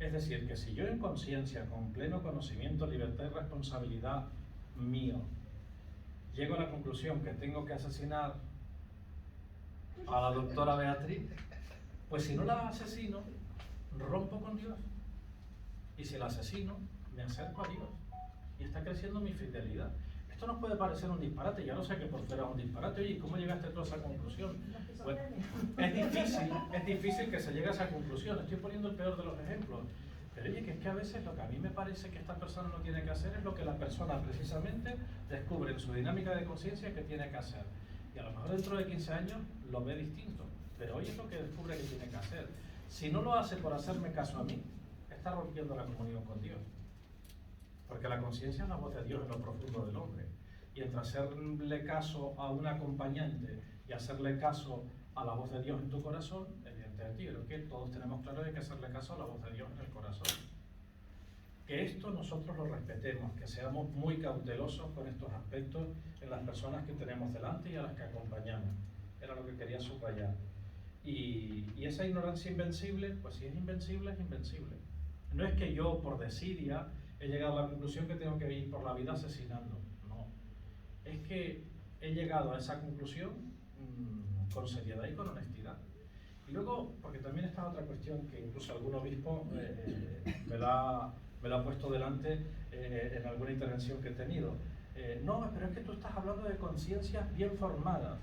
Es decir, que si yo en conciencia, con pleno conocimiento, libertad y responsabilidad mío, llego a la conclusión que tengo que asesinar a la doctora Beatriz, pues si no la asesino, rompo con Dios. Y si la asesino, me acerco a Dios. Y está creciendo mi fidelidad. Esto nos puede parecer un disparate, ya no sé que por fuera es un disparate. Oye, ¿cómo llegaste tú a esa conclusión? Pues, es difícil que se llegue a esa conclusión. Estoy poniendo el peor de los ejemplos. Pero oye, que es que a veces lo que a mí me parece que esta persona no tiene que hacer es lo que la persona precisamente descubre en su dinámica de conciencia que tiene que hacer. Y a lo mejor dentro de 15 años lo ve distinto. Pero hoy es lo que descubre que tiene que hacer. Si no lo hace por hacerme caso a mí, está rompiendo la comunión con Dios. Porque la conciencia es la voz de Dios en lo profundo del hombre. Y entre hacerle caso a un acompañante y hacerle caso a la voz de Dios en tu corazón, evidentemente yo creo que todos tenemos claro que hay que hacerle caso a la voz de Dios en el corazón. Que esto nosotros lo respetemos, que seamos muy cautelosos con estos aspectos en las personas que tenemos delante y a las que acompañamos. Era lo que quería subrayar. Y esa ignorancia invencible, pues si es invencible, es invencible. No es que yo por desidia he llegado a la conclusión que tengo que ir por la vida asesinando, no. Es que he llegado a esa conclusión con seriedad y con honestidad. Y luego, porque también está otra cuestión que incluso algún obispo me la ha puesto delante en alguna intervención que he tenido. No, pero es que tú estás hablando de conciencias bien formadas.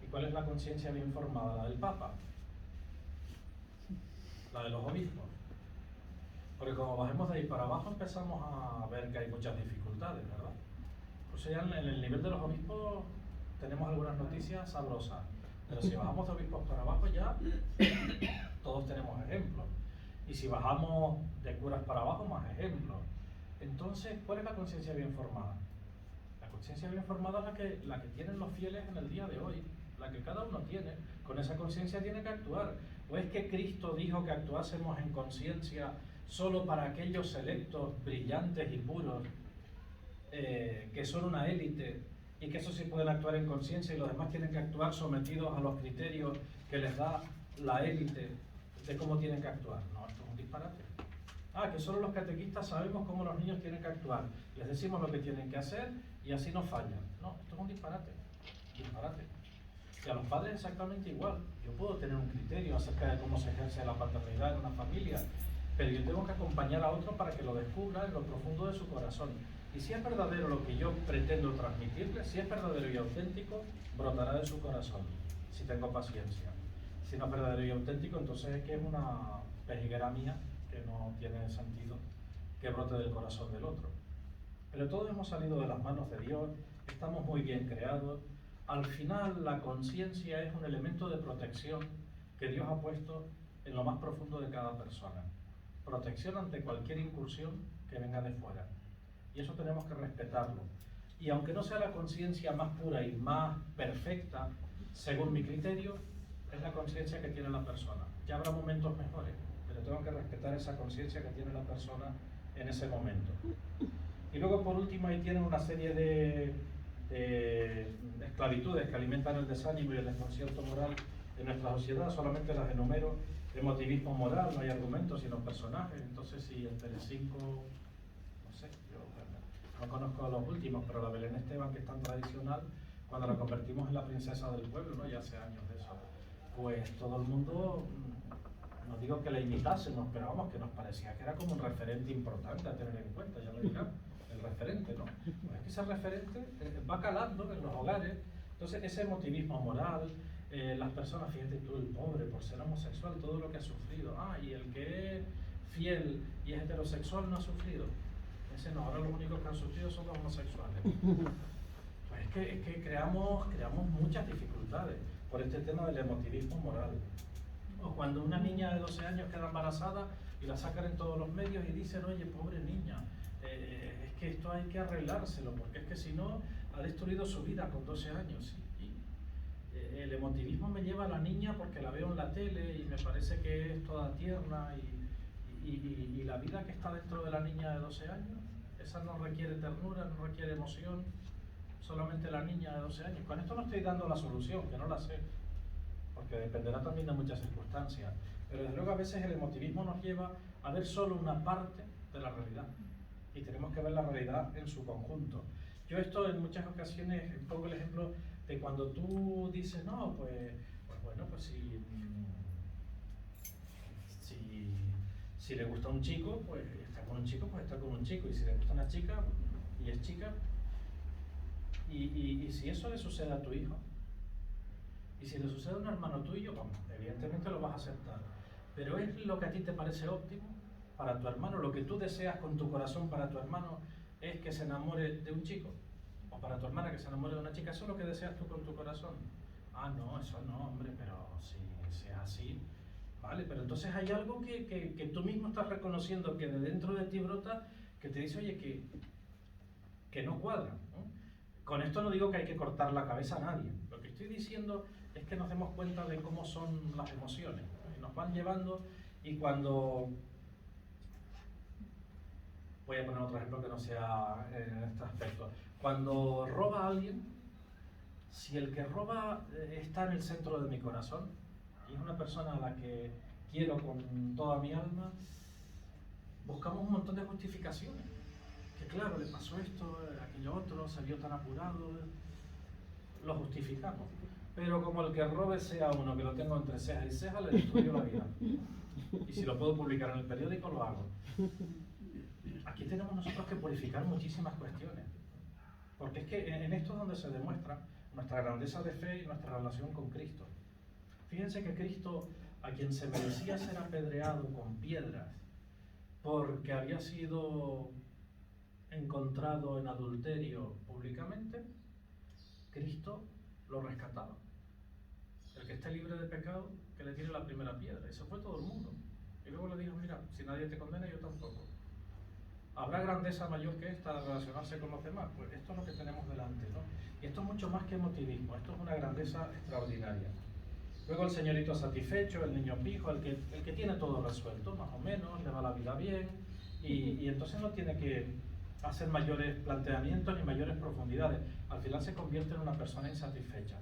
¿Y cuál es la conciencia bien formada? La del Papa. la de los obispos. Porque como bajemos de ahí para abajo empezamos a ver que hay muchas dificultades, ¿verdad? Pues ya en el nivel de los obispos tenemos algunas noticias sabrosas, pero si bajamos de obispos para abajo ya todos tenemos ejemplos. Y si bajamos de curas para abajo, más ejemplos. Entonces, ¿cuál es la conciencia bien formada? La conciencia bien formada es la que tienen los fieles en el día de hoy, la que cada uno tiene. Con esa conciencia tiene que actuar. ¿O es que Cristo dijo que actuásemos en conciencia solo para aquellos selectos, brillantes y puros, que son una élite, y que eso sí pueden actuar en conciencia y los demás tienen que actuar sometidos a los criterios que les da la élite de cómo tienen que actuar? No, esto es un disparate. Que solo los catequistas sabemos cómo los niños tienen que actuar, les decimos lo que tienen que hacer y así no fallan. No, esto es un disparate. Disparate. Y a los padres exactamente igual. Yo puedo tener un criterio acerca de cómo se ejerce la paternidad en una familia, pero yo tengo que acompañar a otro para que lo descubra en lo profundo de su corazón. Y si es verdadero lo que yo pretendo transmitirle, si es verdadero y auténtico, brotará de su corazón, si tengo paciencia. Si no es verdadero y auténtico, entonces es que es una pejiguera mía que no tiene sentido que brote del corazón del otro. Pero todos hemos salido de las manos de Dios, estamos muy bien creados. Al final, la conciencia es un elemento de protección que Dios ha puesto en lo más profundo de cada persona. Protección ante cualquier incursión que venga de fuera. Y eso tenemos que respetarlo. Y aunque no sea la conciencia más pura y más perfecta, según mi criterio, es la conciencia que tiene la persona. Ya habrá momentos mejores, pero tengo que respetar esa conciencia que tiene la persona en ese momento. Y luego, por último, ahí tienen una serie de esclavitudes que alimentan el desánimo y el desconcierto moral en nuestra sociedad. Solamente las enumero. Emotivismo moral, no hay argumentos sino personajes. Entonces, si el Telecinco, no sé, yo no conozco a los últimos, pero la Belén Esteban, que es tan tradicional, cuando la convertimos en la princesa del pueblo, ¿no? Ya hace años de eso, pues todo el mundo, no digo que la imitásemos, pero vamos, que nos parecía que era como un referente importante a tener en cuenta, ya lo dirán, el referente, ¿no? Pues es que ese referente va calando en los hogares. Entonces, ese emotivismo moral, las personas, fíjate tú, el pobre, por ser homosexual, todo lo que ha sufrido. Y el que es fiel y es heterosexual no ha sufrido. Ese no, ahora los únicos que han sufrido son los homosexuales. Pues es que creamos muchas dificultades por este tema del emotivismo moral. O cuando una niña de 12 años queda embarazada y la sacan en todos los medios y dicen, oye, pobre niña, es que esto hay que arreglárselo, porque es que si no, ha destruido su vida con 12 años. El emotivismo me lleva a la niña porque la veo en la tele y me parece que es toda tierna y la vida que está dentro de la niña de 12 años, esa no requiere ternura, no requiere emoción, solamente la niña de 12 años. Con esto no estoy dando la solución, que no la sé, porque dependerá también de muchas circunstancias, pero desde luego a veces el emotivismo nos lleva a ver solo una parte de la realidad y tenemos que ver la realidad en su conjunto. Yo esto en muchas ocasiones pongo el ejemplo de cuando tú dices, no, pues bueno, pues si le gusta un chico, pues está con un chico, pues está con un chico, y si le gusta una chica y es chica, y si eso le sucede a tu hijo, y si le sucede a un hermano tuyo, vamos, evidentemente lo vas a aceptar, pero es lo que a ti te parece óptimo para tu hermano, lo que tú deseas con tu corazón para tu hermano es que se enamore de un chico, o para tu hermana que se enamore de una chica, ¿eso es lo que deseas tú con tu corazón? No, eso no, hombre, pero si sea así, vale, pero entonces hay algo que tú mismo estás reconociendo que de dentro de ti brota, que te dice, oye, que no cuadra, ¿no? Con esto no digo que hay que cortar la cabeza a nadie, lo que estoy diciendo es que nos demos cuenta de cómo son las emociones, ¿no? Y nos van llevando, y cuando... Voy a poner otro ejemplo que no sea en este aspecto. Cuando roba a alguien, si el que roba está en el centro de mi corazón y es una persona a la que quiero con toda mi alma, buscamos un montón de justificaciones. Que claro, le pasó esto, aquello otro, se vio tan apurado, lo justificamos. Pero como el que robe sea uno que lo tengo entre cejas y cejas, le destruyo la vida. Y si lo puedo publicar en el periódico, lo hago. Aquí tenemos nosotros que purificar muchísimas cuestiones, porque es que en esto es donde se demuestra nuestra grandeza de fe y nuestra relación con Cristo. Fíjense que Cristo a quien se merecía ser apedreado con piedras porque había sido encontrado en adulterio públicamente, Cristo lo rescataba. El que esté libre de pecado, que le tire la primera piedra. Y se fue todo el mundo. Y luego le dijo, mira, si nadie te condena, yo tampoco. ¿Habrá grandeza mayor que esta de relacionarse con los demás? Pues esto es lo que tenemos delante, ¿no? Y esto es mucho más que emotivismo, esto es una grandeza extraordinaria. Luego el señorito satisfecho, el niño pijo, el que tiene todo resuelto, más o menos, le va la vida bien, y entonces no tiene que hacer mayores planteamientos ni mayores profundidades. Al final se convierte en una persona insatisfecha.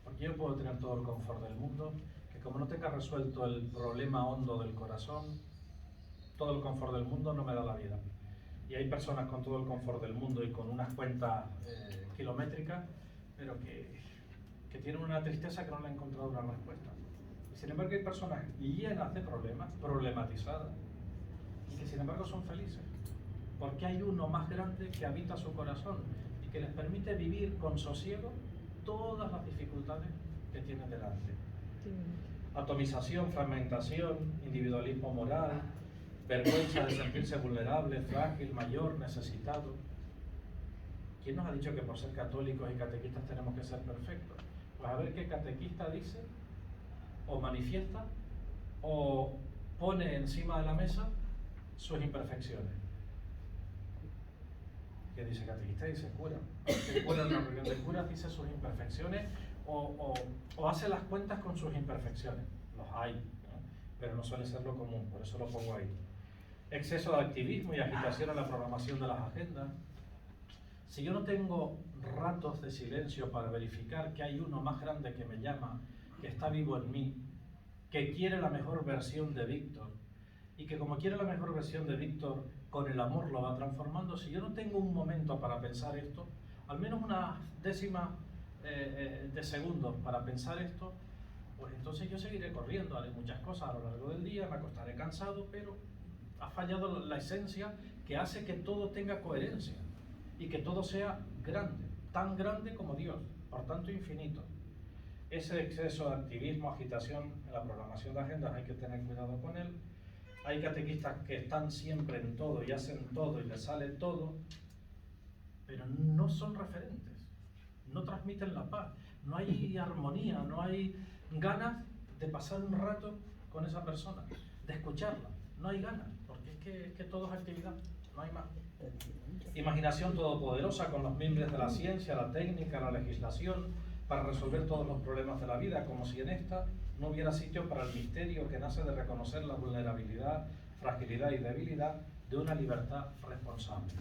Porque yo puedo tener todo el confort del mundo, que como no tenga resuelto el problema hondo del corazón, todo el confort del mundo no me da la vida. Y hay personas con todo el confort del mundo y con unas cuentas kilométricas, pero que tienen una tristeza que no le han encontrado una respuesta. Y sin embargo hay personas llenas de problemas, problematizadas, y que sin embargo son felices, porque hay uno más grande que habita su corazón y que les permite vivir con sosiego todas las dificultades que tienen delante. Atomización, fragmentación, individualismo moral, vergüenza de sentirse vulnerable, frágil, mayor, necesitado. ¿Quién nos ha dicho que por ser católicos y catequistas tenemos que ser perfectos? Pues a ver qué catequista dice, o manifiesta, o pone encima de la mesa sus imperfecciones. ¿Qué dice catequista? Dice cura. El cura en una reunión de curas dice sus imperfecciones o hace las cuentas con sus imperfecciones. Los hay, ¿no? Pero no suele ser lo común, por eso lo pongo ahí. Exceso de activismo y agitación en la programación de las agendas. Si yo no tengo ratos de silencio para verificar que hay uno más grande que me llama, que está vivo en mí, que quiere la mejor versión de Víctor, y que como quiere la mejor versión de Víctor, con el amor lo va transformando, si yo no tengo un momento para pensar esto, al menos una décima de segundos para pensar esto, pues entonces yo seguiré corriendo, haré muchas cosas a lo largo del día, me acostaré cansado, pero ha fallado la esencia que hace que todo tenga coherencia y que todo sea grande, tan grande como Dios, por tanto infinito. Ese exceso de activismo, agitación en la programación de agendas hay que tener cuidado con él. Hay catequistas que están siempre en todo y hacen todo y les sale todo, pero no son referentes, no transmiten la paz, no hay armonía, no hay ganas de pasar un rato con esa persona, de escucharla, no hay ganas, porque es que todo es actividad, no hay más. Imaginación todopoderosa con los mimbres de la ciencia, la técnica, la legislación, para resolver todos los problemas de la vida, como si en esta no hubiera sitio para el misterio que nace de reconocer la vulnerabilidad, fragilidad y debilidad de una libertad responsable.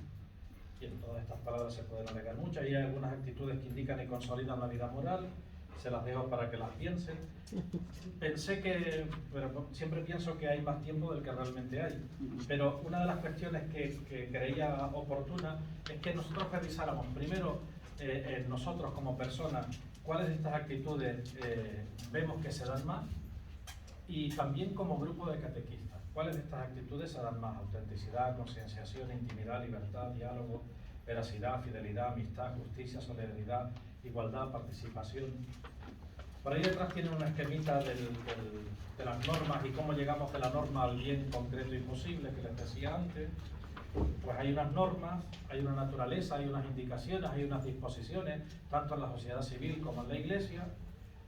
Y en todas estas palabras se pueden alegar muchas, y hay algunas actitudes que indican y consolidan la vida moral, se las dejo para que las piensen. Pero siempre pienso que hay más tiempo del que realmente hay, pero una de las cuestiones que creía oportuna es que nosotros revisáramos primero nosotros como personas cuáles de estas actitudes vemos que se dan más, y también como grupo de catequistas, cuáles de estas actitudes se dan más: autenticidad, concienciación, intimidad, libertad, diálogo, veracidad, fidelidad, amistad, justicia, solidaridad, igualdad, participación. Por ahí detrás tienen una esquemita de las normas y cómo llegamos de la norma al bien concreto y posible que les decía antes. Pues hay unas normas, hay una naturaleza, hay unas indicaciones, hay unas disposiciones, tanto en la sociedad civil como en la Iglesia,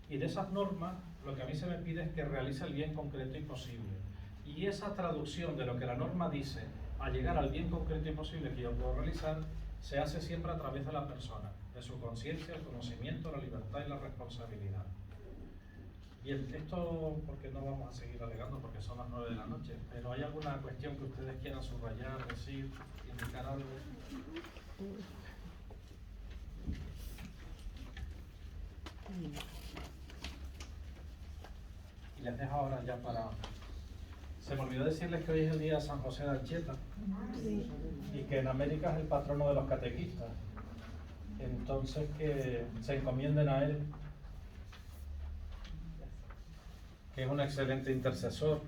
y de esas normas lo que a mí se me pide es que realice el bien concreto y posible. Y esa traducción de lo que la norma dice a llegar al bien concreto y posible que yo puedo realizar, se hace siempre a través de la persona, de su conciencia, el conocimiento, la libertad y la responsabilidad. Bien, esto porque no vamos a seguir alegando porque son las 9 de la noche, pero ¿hay alguna cuestión que ustedes quieran subrayar, decir, indicar algo? Y les dejo ahora ya para... Se me olvidó decirles que hoy es el día de San José de Anchieta, y que en América es el patrono de los catequistas, entonces que se encomienden a él, que es un excelente intercesor.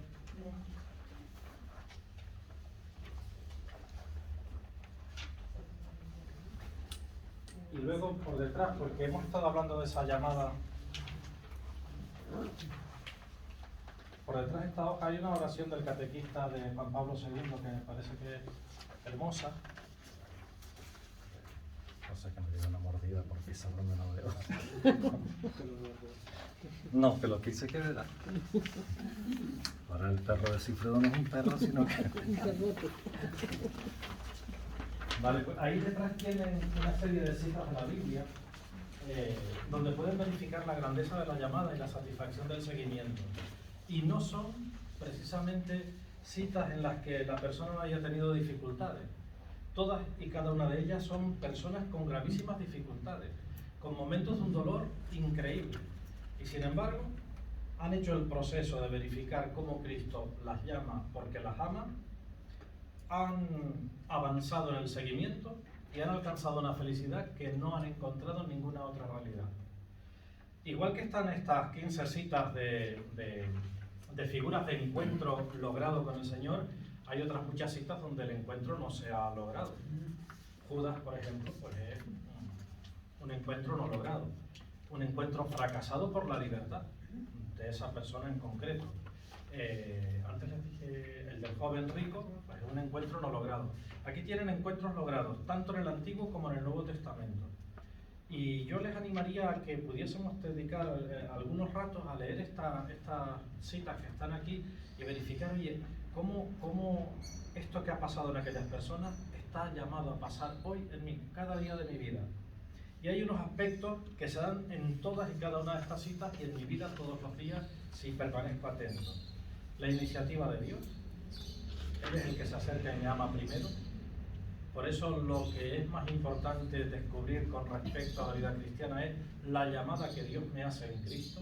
Y luego por detrás, porque hemos estado hablando de esa llamada por detrás de esta hoja hay una oración del catequista de Juan Pablo II que me parece que es hermosa. No sé, que me dio una mordida por pisar donde no veo. No, pero quise que verá. Ahora el perro de Cifredo no es un perro, sino que... Vale, pues ahí detrás tienen una serie de citas de la Biblia donde pueden verificar la grandeza de la llamada y la satisfacción del seguimiento. Y no son precisamente citas en las que la persona no haya tenido dificultades. Todas y cada una de ellas son personas con gravísimas dificultades, con momentos de un dolor increíble. Y sin embargo, han hecho el proceso de verificar cómo Cristo las llama porque las ama, han avanzado en el seguimiento y han alcanzado una felicidad que no han encontrado en ninguna otra realidad. Igual que están estas 15 citas de figuras de encuentro logrado con el Señor, hay otras muchas citas donde el encuentro no se ha logrado. Judas, por ejemplo, pues es un encuentro no logrado, un encuentro fracasado por la libertad de esa persona en concreto. Antes les dije el del joven rico, pues es un encuentro no logrado. Aquí tienen encuentros logrados, tanto en el Antiguo como en el Nuevo Testamento. Y yo les animaría a que pudiésemos dedicar algunos ratos a leer estas citas que están aquí y verificar, oye, cómo esto que ha pasado en aquellas personas está llamado a pasar hoy en mí, cada día de mi vida. Y hay unos aspectos que se dan en todas y cada una de estas citas y en mi vida todos los días si permanezco atento. La iniciativa de Dios, Él es el que se acerca y me ama primero. Por eso lo que es más importante descubrir con respecto a la vida cristiana es la llamada que Dios me hace en Cristo.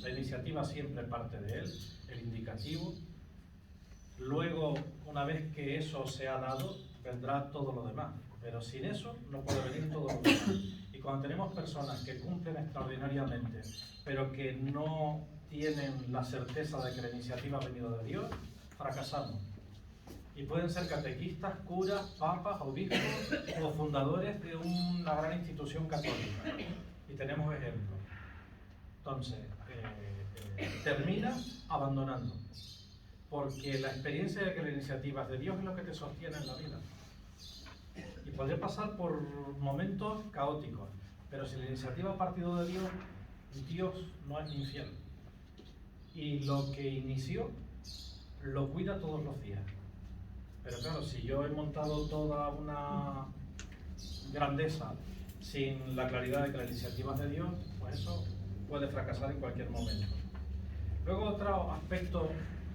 La iniciativa siempre parte de Él, el indicativo. Luego, una vez que eso se ha dado, vendrá todo lo demás. Pero sin eso no puede venir todo lo demás. Y cuando tenemos personas que cumplen extraordinariamente, pero que no tienen la certeza de que la iniciativa ha venido de Dios, fracasamos. Y pueden ser catequistas, curas, papas, obispos o fundadores de una gran institución católica. Y tenemos ejemplos. Entonces, termina abandonando. Porque la experiencia de que la iniciativa es de Dios es lo que te sostiene en la vida. Y podré pasar por momentos caóticos, pero si la iniciativa ha partido de Dios, Dios no es infiel. Y lo que inició, lo cuida todos los días. Pero claro, si yo he montado toda una grandeza sin la claridad de que la iniciativa es de Dios, pues eso puede fracasar en cualquier momento. Luego otro aspecto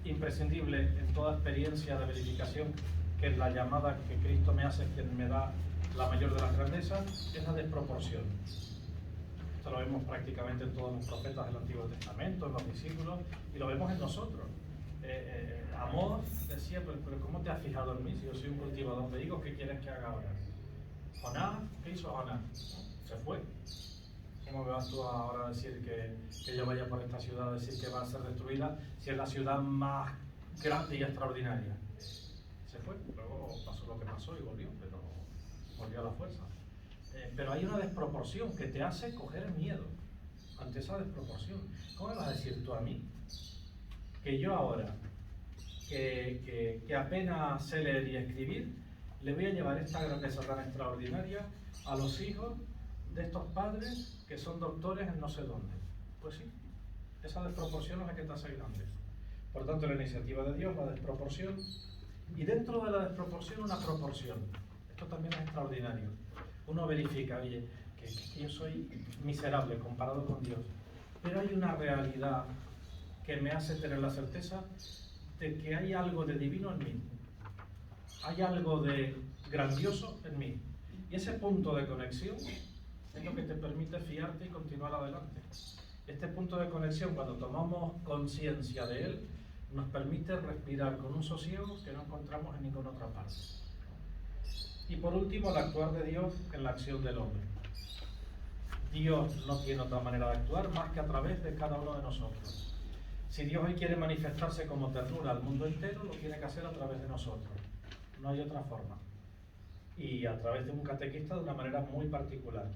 imprescindible en toda experiencia de verificación, que es la llamada que Cristo me hace, quien me da la mayor de las grandezas, es la desproporción. Esto lo vemos prácticamente en todos los profetas del Antiguo Testamento, en los discípulos, y lo vemos en nosotros. Amós decía, pero ¿cómo te has fijado en mí si yo soy un cultivador de higos? ¿Qué quieres que haga ahora? Jonás, ¿qué hizo Jonás? Se fue. ¿Cómo me vas tú ahora a decir que yo vaya por esta ciudad a decir que va a ser destruida si es la ciudad más grande y extraordinaria? Se fue, luego pasó lo que pasó y volvió, pero volvió a la fuerza. Pero hay una desproporción que te hace coger el miedo ante esa desproporción. ¿Cómo me vas a decir tú a mí que yo ahora, que apenas sé leer y escribir, le voy a llevar esta grandeza tan extraordinaria a los hijos de estos padres que son doctores en no sé dónde? Pues sí, esa desproporción es la que te hace grande. Por tanto, la iniciativa de Dios, la desproporción, y dentro de la desproporción una proporción. Esto también es extraordinario. Uno verifica, oye, que yo soy miserable comparado con Dios, pero hay una realidad que me hace tener la certeza de que hay algo de divino en mí, hay algo de grandioso en mí, y ese punto de conexión es lo que te permite fiarte y continuar adelante. Este punto de conexión, cuando tomamos conciencia de él, nos permite respirar con un sosiego que no encontramos en ninguna otra parte. Y por último, el actuar de Dios en la acción del hombre. Dios no tiene otra manera de actuar más que a través de cada uno de nosotros. Si Dios hoy quiere manifestarse como ternura al mundo entero, lo tiene que hacer a través de nosotros. No hay otra forma. Y a través de un catequista de una manera muy particular.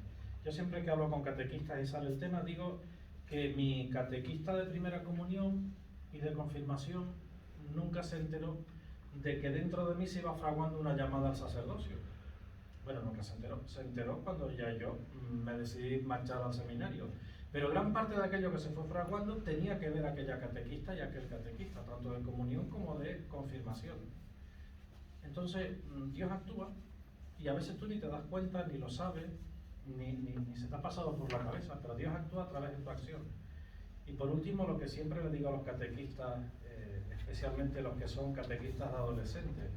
Yo siempre que hablo con catequistas y sale el tema, digo que mi catequista de primera comunión y de confirmación nunca se enteró de que dentro de mí se iba fraguando una llamada al sacerdocio. Bueno, nunca se enteró cuando ya yo me decidí marchar al seminario. Pero gran parte de aquello que se fue fraguando tenía que ver aquella catequista y aquel catequista, tanto de comunión como de confirmación. Entonces, Dios actúa y a veces tú ni te das cuenta, ni lo sabes, ni se te ha pasado por la cabeza, pero Dios actúa a través de tu acción. Y por último, lo que siempre le digo a los catequistas, especialmente los que son catequistas de adolescentes,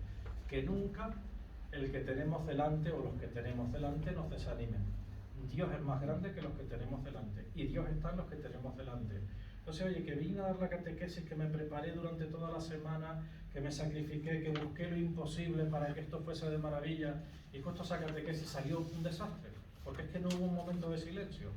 que nunca el que tenemos delante o los que tenemos delante nos desanimen. Dios es más grande que los que tenemos delante y Dios está en los que tenemos delante. Entonces, oye, que vine a dar la catequesis, que me preparé durante toda la semana, que me sacrifiqué, que busqué lo imposible para que esto fuese de maravilla, y justo esa catequesis salió un desastre, porque es que no hubo un momento de silencio,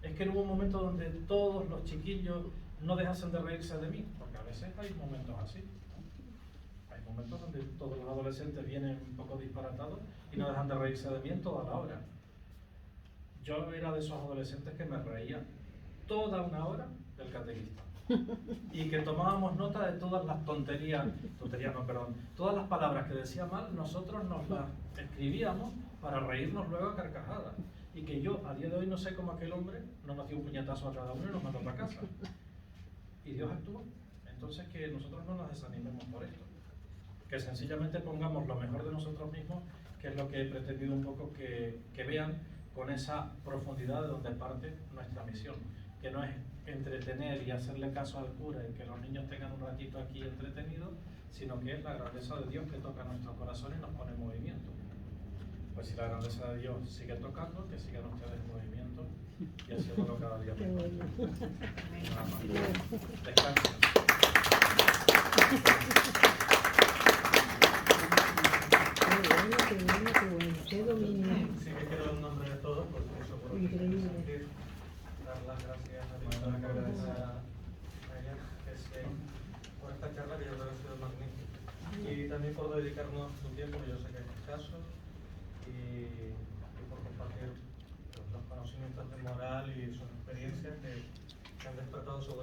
es que no hubo un momento donde todos los chiquillos no dejasen de reírse de mí, porque a veces hay momentos así, ¿no? Hay momentos donde todos los adolescentes vienen un poco disparatados y no dejan de reírse de mí en toda la hora. Yo era de esos adolescentes que me reía toda una hora del catequista y que tomábamos nota de todas las todas las palabras que decía mal, nosotros nos las escribíamos para reírnos luego a carcajadas, y que yo a día de hoy no sé cómo aquel hombre no nos dio un puñetazo a cada uno y nos mandó para casa, y Dios actuó. Entonces, que nosotros no nos desanimemos por esto, que sencillamente pongamos lo mejor de nosotros mismos, que es lo que he pretendido un poco que vean con esa profundidad de donde parte nuestra misión, que no es entretener y hacerle caso al cura y que los niños tengan un ratito aquí entretenidos, sino que es la grandeza de Dios que toca nuestro corazón y nos pone en movimiento. Pues si la grandeza de Dios sigue tocando, que sigan ustedes en movimiento y haciéndolo cada día mejor. Nada más. Descansen. Qué dominio. Sí que quiero en nombre de todos, porque eso por Increíble. dar las gracias a ella, por esta charla que yo creo que ha sido magnífica. Y también por dedicarnos su tiempo, que yo sé que es escaso, y por compartir los conocimientos de moral y sus experiencias que han despertado su gran